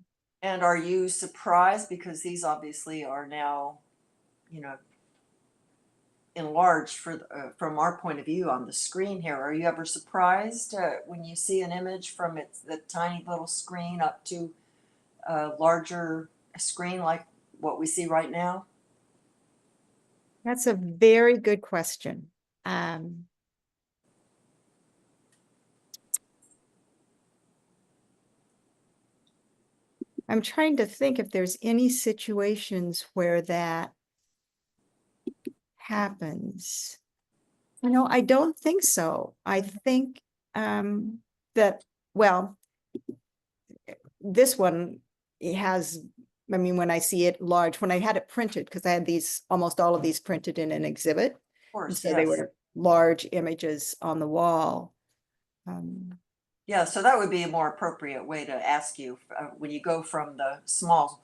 And are you surprised, because these obviously are now, enlarged from our point of view on the screen here? Are you ever surprised when you see an image from the tiny little screen up to a larger screen like what we see right now? That's a very good question. I'm trying to think if there's any situations where that happens. I don't think so. I think that, well, this one, it has, when I see it large, when I had it printed, because I had almost all of these printed in an exhibit. Of course, so they were large images on the wall. Yeah, so that would be a more appropriate way to ask you when you go from the small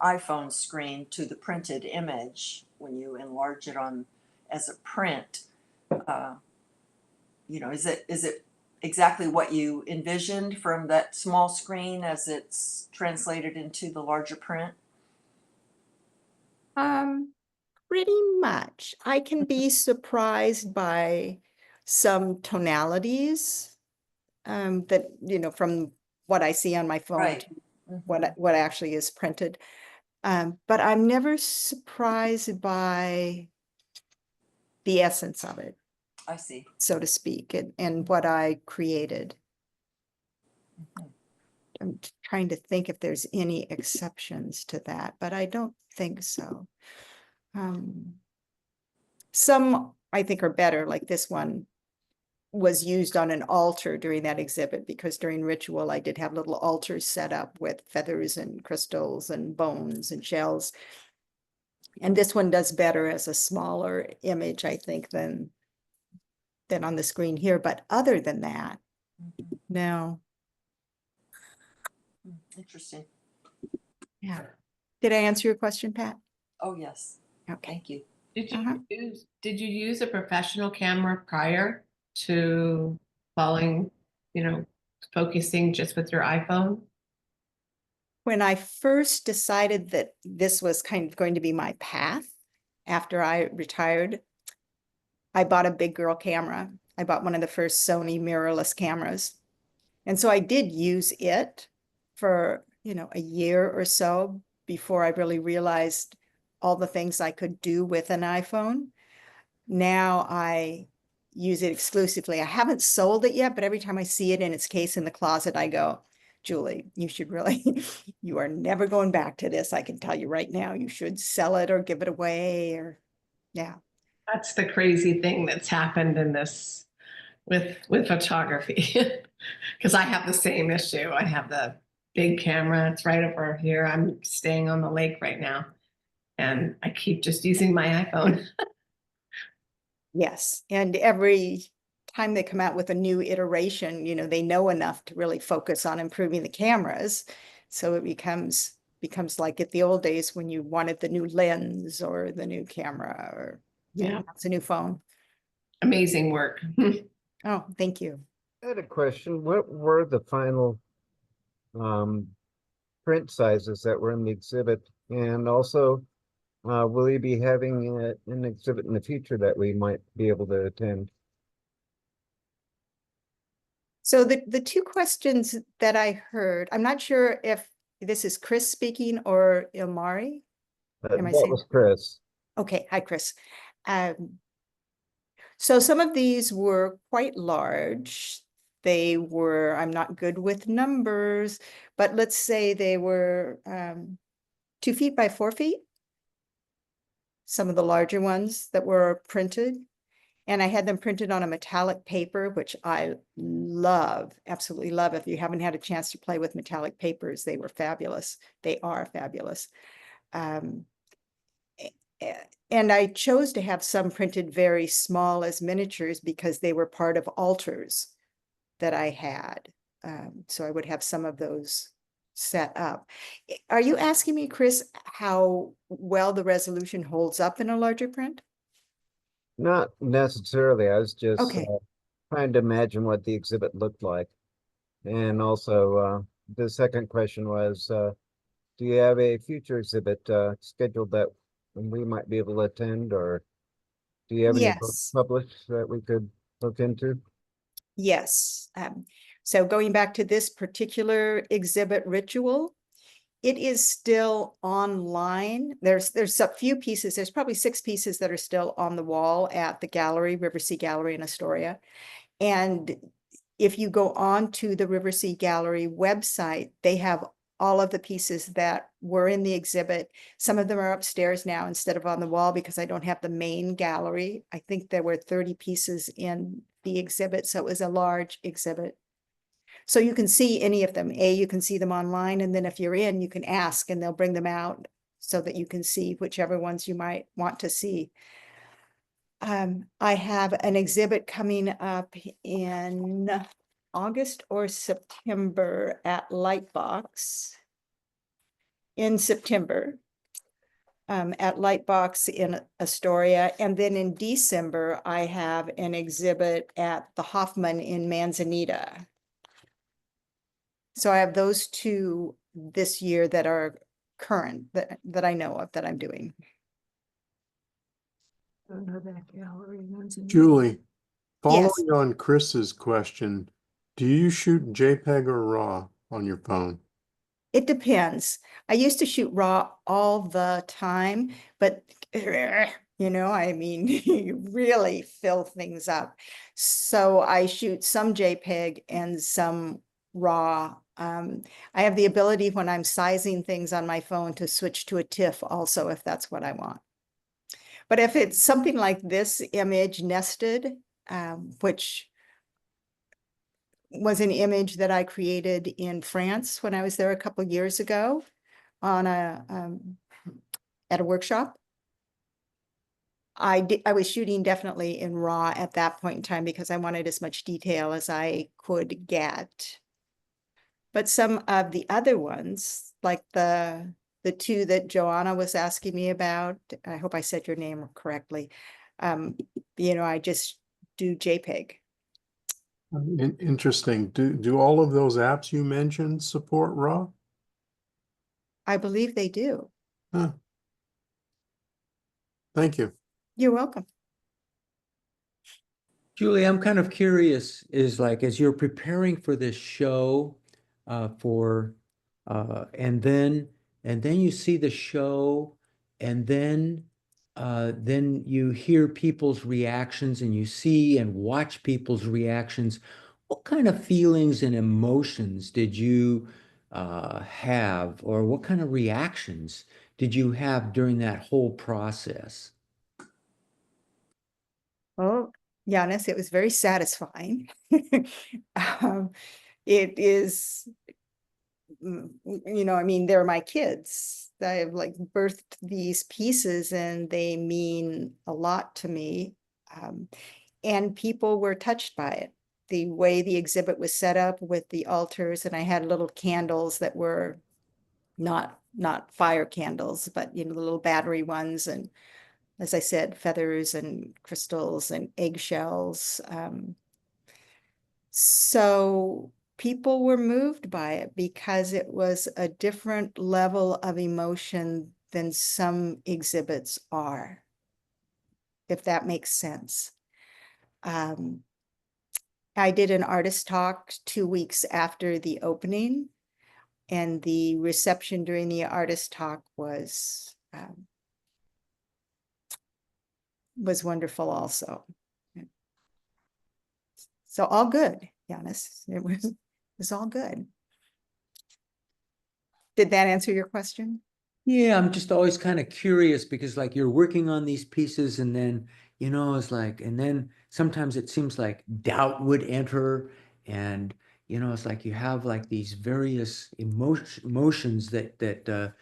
iPhone screen to the printed image, when you enlarge it on as a print, is it exactly what you envisioned from that small screen as it's translated into the larger print? Pretty much. I can be surprised by some tonalities that, from what I see on my phone Right. to what actually is printed. But I'm never surprised by the essence of it, I see. so to speak, and what I created. I'm trying to think if there's any exceptions to that, but I don't think so. Some I think are better, like this one was used on an altar during that exhibit, because during ritual I did have little altars set up with feathers and crystals and bones and shells. And this one does better as a smaller image, I think, than on the screen here. But other than that, no. Interesting. Yeah. Did I answer your question, Pat? Oh, yes. Okay. Thank you. Did you use a professional camera prior to falling focusing just with your iPhone? When I first decided that this was kind of going to be my path after I retired, I bought a big girl camera. I bought one of the first Sony mirrorless cameras. And so I did use it for, a year or so before I really realized all the things I could do with an iPhone. Now I use it exclusively. I haven't sold it yet, but every time I see it in its case in the closet, I go, Julie, you should really, you are never going back to this. I can tell you right now, you should sell it or give it away or, yeah. That's the crazy thing that's happened in this with photography. Because I have the same issue. I have the big camera. It's right over here. I'm staying on the lake right now. And I keep just using my iPhone. Yes, and every time they come out with a new iteration, they know enough to really focus on improving the cameras. So it becomes like at the old days when you wanted the new lens or the new camera or it's a new phone. Amazing work. Oh, thank you. I had a question. What were the final print sizes that were in the exhibit? And also, will you be having an exhibit in the future that we might be able to attend? So the two questions that I heard, I'm not sure if this is Chris speaking or Ilmari. Am I That saying? was Chris. Okay, hi, Chris. So some of these were quite large. They were, I'm not good with numbers, but let's say they were 2 feet by 4 feet. Some of the larger ones that were printed. And I had them printed on a metallic paper, which I love, absolutely love. If you haven't had a chance to play with metallic papers, they were fabulous. They are fabulous. And I chose to have some printed very small as miniatures because they were part of altars that I had. So I would have some of those set up. Are you asking me, Chris, how well the resolution holds up in a larger print? Not necessarily. I was just Okay. trying to imagine what the exhibit looked like. And also, the second question was, do you have a future exhibit scheduled that we might be able to attend, or do you have any books Yes. published that we could look into? Yes. So going back to this particular exhibit ritual, it is still online. There's a few pieces. There's probably 6 pieces that are still on the wall at the gallery, Riversea Gallery in Astoria. And if you go on to the Riversea Gallery website, they have all of the pieces that were in the exhibit. Some of them are upstairs now instead of on the wall because I don't have the main gallery. I think there were 30 pieces in the exhibit, so it was a large exhibit. So you can see any of them. You can see them online, and then if you're in, you can ask and they'll bring them out so that you can see whichever ones you might want to see. I have an exhibit coming up in August or September at Lightbox. In September at Lightbox in Astoria. And then in December, I have an exhibit at the Hoffman in Manzanita. So I have those 2 this year that are current that I know of that I'm doing. Julie, following Yes. on Chris's question, do you shoot JPEG or RAW on your phone? It depends. I used to shoot raw all the time, but you really fill things up. So I shoot some JPEG and some raw. I have the ability when I'm sizing things on my phone to switch to a TIFF also, if that's what I want. But if it's something like this image nested, which was an image that I created in France when I was there a couple years ago on at a workshop. I was shooting definitely in RAW at that point in time because I wanted as much detail as I could get. But some of the other ones, like the 2 that Joanna was asking me about, I hope I said your name correctly. I just do JPEG. Interesting. Do all of those apps you mentioned support RAW? I believe they do. Huh. Thank you. You're welcome. Julie, I'm kind of curious, is like, as you're preparing for this show, for, and then you see the show, and then you hear people's reactions and you see and watch people's reactions. What kind of feelings and emotions did you have, or what kind of reactions did you have during that whole process? Oh, Giannis, it was very satisfying. Um, it is, I mean, they're my kids. I've like birthed these pieces and they mean a lot to me. And people were touched by it. The way the exhibit was set up with the altars, and I had little candles that were not fire candles, but the little battery ones, and as I said, feathers and crystals and eggshells. So people were moved by it because it was a different level of emotion than some exhibits are, if that makes sense. I did an artist talk 2 weeks after the opening, and the reception during the artist talk was wonderful also. So all good, Giannis. It was all good. Did that answer your question? Yeah, I'm just always kind of curious because like you're working on these pieces and then, it's like, and then sometimes it seems like doubt would enter and, it's like you have like these various emotions that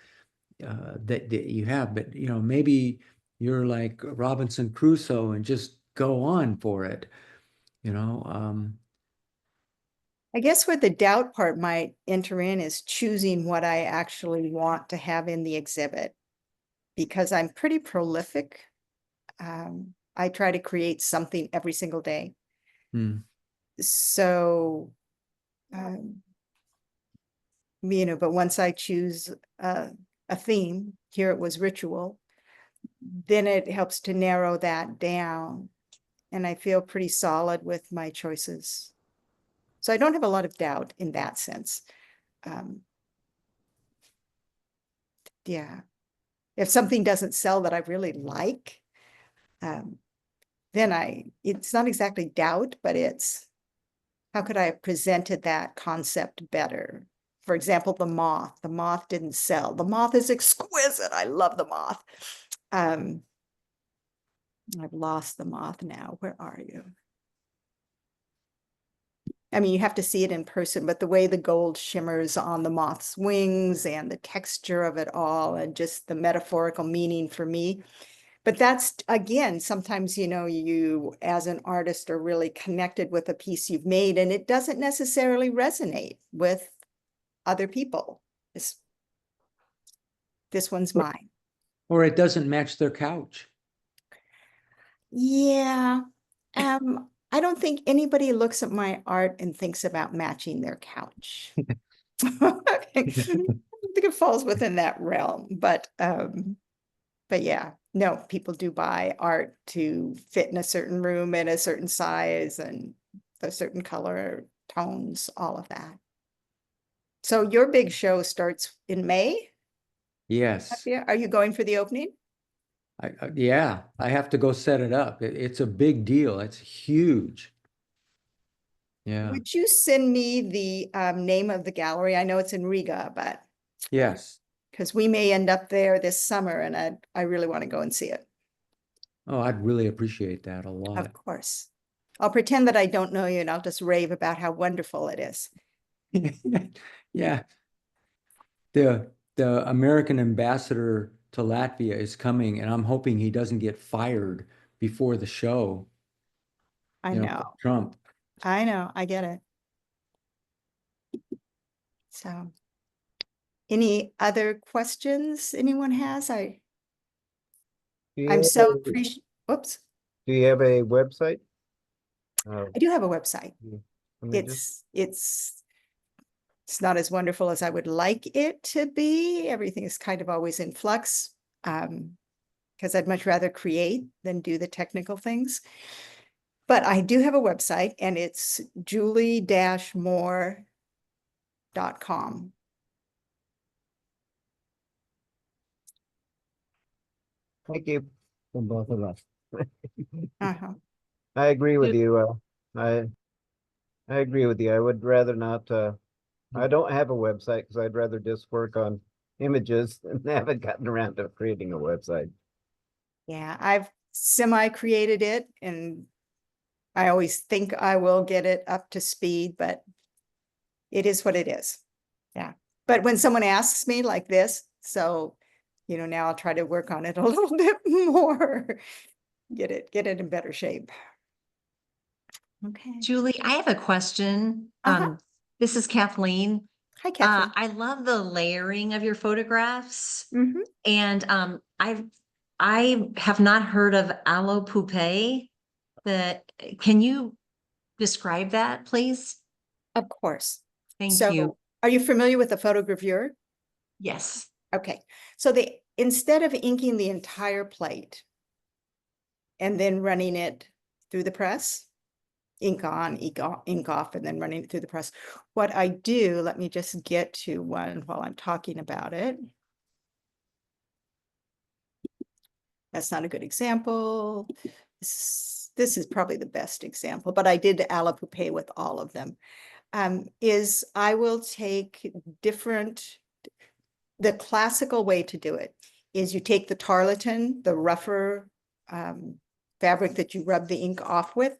you have, but maybe you're like Robinson Crusoe and just go on for it, you know. I guess where the doubt part might enter in is choosing what I actually want to have in the exhibit, because I'm pretty prolific. I try to create something every single day. So, but once I choose a theme, here it was ritual, then it helps to narrow that down. And I feel pretty solid with my choices. So I don't have a lot of doubt in that sense. Yeah. If something doesn't sell that I really like, then it's not exactly doubt, but it's how could I have presented that concept better? For example, the moth. The moth didn't sell. The moth is exquisite. I love the moth. I've lost the moth now. Where are you? I mean, you have to see it in person, but the way the gold shimmers on the moth's wings and the texture of it all and just the metaphorical meaning for me. But that's, again, sometimes, you as an artist are really connected with a piece you've made and it doesn't necessarily resonate with other people. This one's mine. Or it doesn't match their couch. Yeah. I don't think anybody looks at my art and thinks about matching their couch. I think it falls within that realm, but yeah, no, people do buy art to fit in a certain room in a certain size and a certain color tones, all of that. So your big show starts in May? Yes. Yeah. Are you going for the opening? Yeah, I have to go set it up. It's a big deal. It's huge. Yeah. Would you send me the name of the gallery? I know it's in Riga, but Yes. because we may end up there this summer and I really want to go and see it. Oh, I'd really appreciate that a lot. Of course. I'll pretend that I don't know you and I'll just rave about how wonderful it is. Yeah. The American ambassador to Latvia is coming, and I'm hoping he doesn't get fired before the show. I know. Trump. I know. I get it. So, any other questions anyone has? I'm so appreciative. Oops. Do you have a website? I do have a website. images? It's not as wonderful as I would like it to be. Everything is kind of always in flux. Because I'd much rather create than do the technical things. But I do have a website, and it's julie-moore.com. Thank you from both of us. Uh-huh. I agree with you. I agree with you. I would rather not, I don't have a website because I'd rather just work on images and haven't gotten around to creating a website. Yeah, I've semi-created it, and I always think I will get it up to speed, but it is what it is. Yeah. But when someone asks me like this, so, now I'll try to work on it a little bit more, get it in better shape. Okay. Julie, I have a question. Uh-huh. This is Kathleen. Hi, Kathleen. I love the layering of your photographs. Mhm. And I have not heard of aloe can you describe that, please? Of course. Thank So, you. are you familiar with the photogravure? Yes. Okay. So instead of inking the entire plate and then running it through the press, ink on, ink off, and then running it through the press, what I do, let me just get to one while I'm talking about it. That's not a good example. This is probably the best example, but I did aloe poupée with all of them. Is I will take the classical way to do it is you take the tarlatan, the rougher fabric that you rub the ink off with,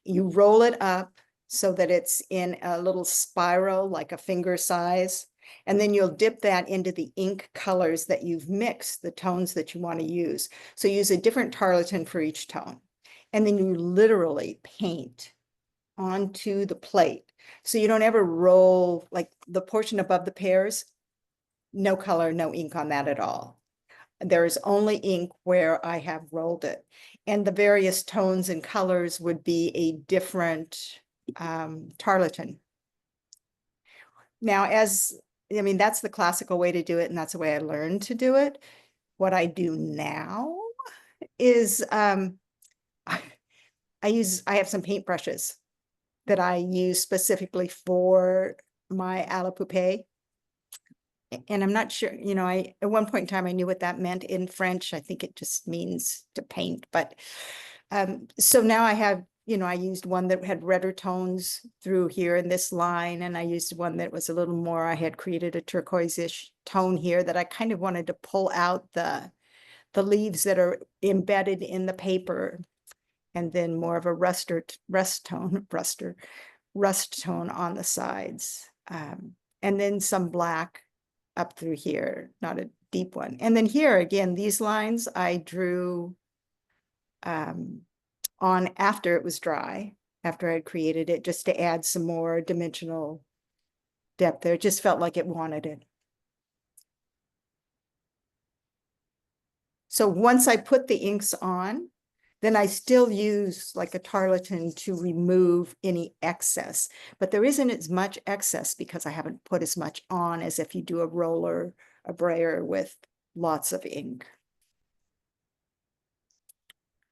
you roll it up so that it's in a little spiral, like a finger size, and then you'll dip that into the ink colors that you've mixed, the tones that you want to use. So use a different tarlatan for each tone. And then you literally paint onto the plate. So you don't ever roll, like the portion above the pears, no color, no ink on that at all. There is only ink where I have rolled it. And the various tones and colors would be a different tarlatan. Now, that's the classical way to do it, and that's the way I learned to do it. What I do now is I have some paintbrushes that I use specifically for my aloe poupée. And I'm not sure, at one point in time, I knew what that meant in French. I think it just means to paint. But so now I have, I used one that had redder tones through here in this line. And I used one that was a little more, I had created a turquoise-ish tone here that I kind of wanted to pull out the leaves that are embedded in the paper. And then more of a rust tone on the sides. And then some black up through here, not a deep one. And then here again, these lines I drew on after it was dry, after I had created it, just to add some more dimensional depth there. It just felt like it wanted it. So once I put the inks on, then I still use like a tarlatan to remove any excess, but there isn't as much excess because I haven't put as much on as if you do a roller, a brayer with lots of ink.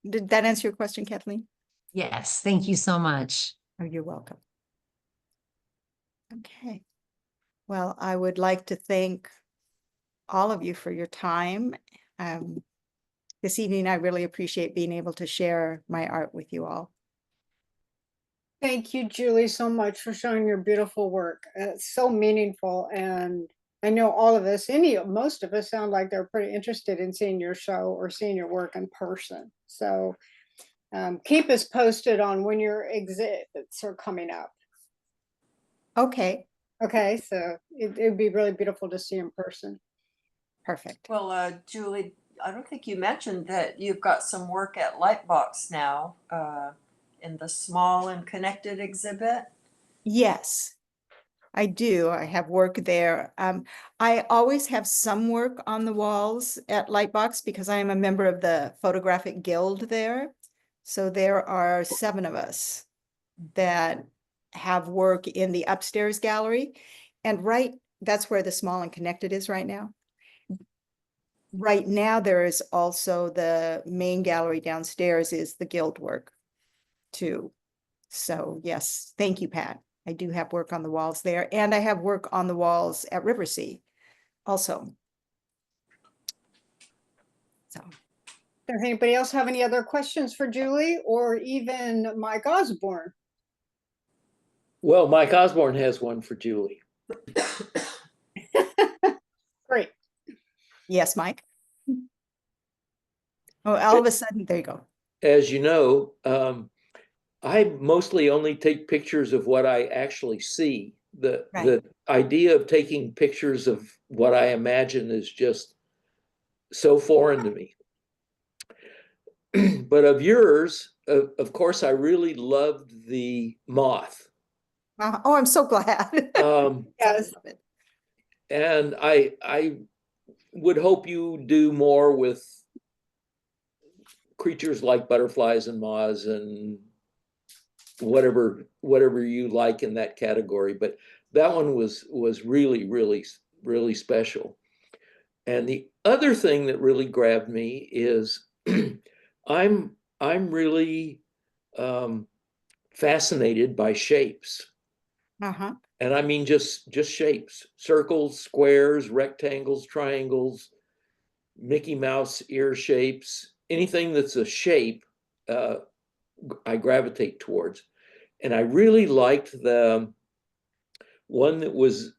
Did that answer your question, Kathleen? Yes. Thank you so much. Oh, you're welcome. Okay. Well, I would like to thank all of you for your time. This evening, I really appreciate being able to share my art with you all. Thank you, Julie, so much for showing your beautiful work. It's so meaningful, and I know all of us, most of us sound like they're pretty interested in seeing your show or seeing your work in person. So keep us posted on when your exhibits are coming up. Okay. Okay, so it'd be really beautiful to see in person. Perfect. Well, Julie, I don't think you mentioned that you've got some work at Lightbox now in the small and connected exhibit. Yes, I do. I have work there. I always have some work on the walls at Lightbox because I am a member of the Photographic Guild there. So there are 7 of us that have work in the upstairs gallery. And that's where the Small and Connected is right now. Right now, there is also the main gallery downstairs is the guild work too. So yes, thank you, Pat. I do have work on the walls there, and I have work on the walls at Riversea also. So. Does anybody else have any other questions for Julie or even Mike Osborne? Well, Mike Osborne has one for Julie. Great. Yes, Mike. Oh, all of a sudden, there you go. As you know, I mostly only take pictures of what I actually see. The idea of taking pictures of what I imagine is just so foreign to me. But of yours, of course, I really loved the moth. Oh, I'm so glad. Yes. And I would hope you do more with creatures like butterflies and moths and whatever you like in that category. But that one was really special. And the other thing that really grabbed me is I'm really fascinated by shapes. Uh-huh. And I mean just shapes, circles, squares, rectangles, triangles, Mickey Mouse ear shapes, anything that's a shape, I gravitate towards. And I really liked the one that was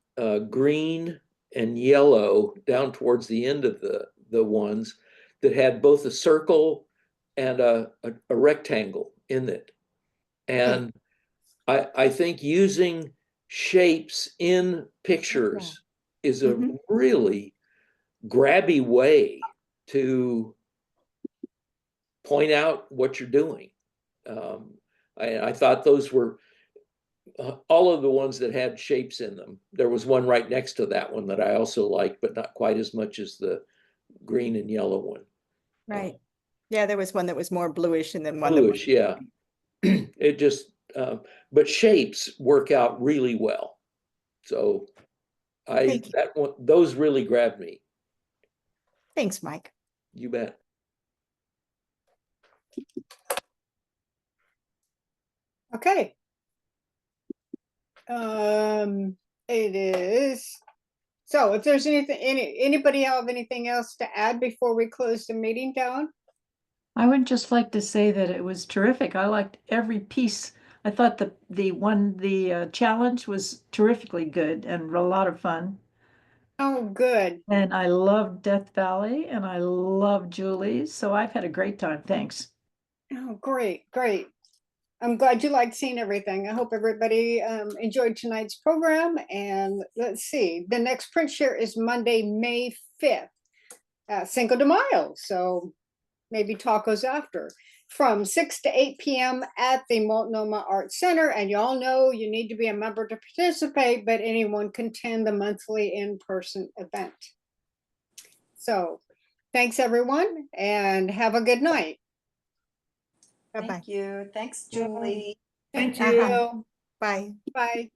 green and yellow down towards the end of the ones that had both a circle and a rectangle in it. And I think using shapes in pictures is a really grabby way to point out what you're doing. I thought those were all of the ones that had shapes in them. There was one right next to that one that I also liked, but not quite as much as the green and yellow one. Right. Yeah, there was one that was more bluish and then one Bluish, that was yeah. It just, but shapes work out really well. So those really grabbed me. Thanks, Mike. You bet. Okay. It is. So if there's anybody have anything else to add before we close the meeting down? I would just like to say that it was terrific. I liked every piece. I thought the challenge was terrifically good and a lot of fun. Oh, good. And I loved Death Valley and I love Julie's. So I've had a great time. Thanks. Oh, great, great. I'm glad you liked seeing everything. I hope everybody enjoyed tonight's program. And let's see, the next print share is Monday, May 5th, Cinco de Mayo. So maybe tacos after, from 6 to 8 p.m. at the Multnomah Arts Center. And y'all know you need to be a member to participate, but anyone can attend the monthly in-person event. So thanks, everyone, and have a good night. Bye-bye. Thank you. Thanks, Julie. Thank Uh-huh. you. Bye. Bye.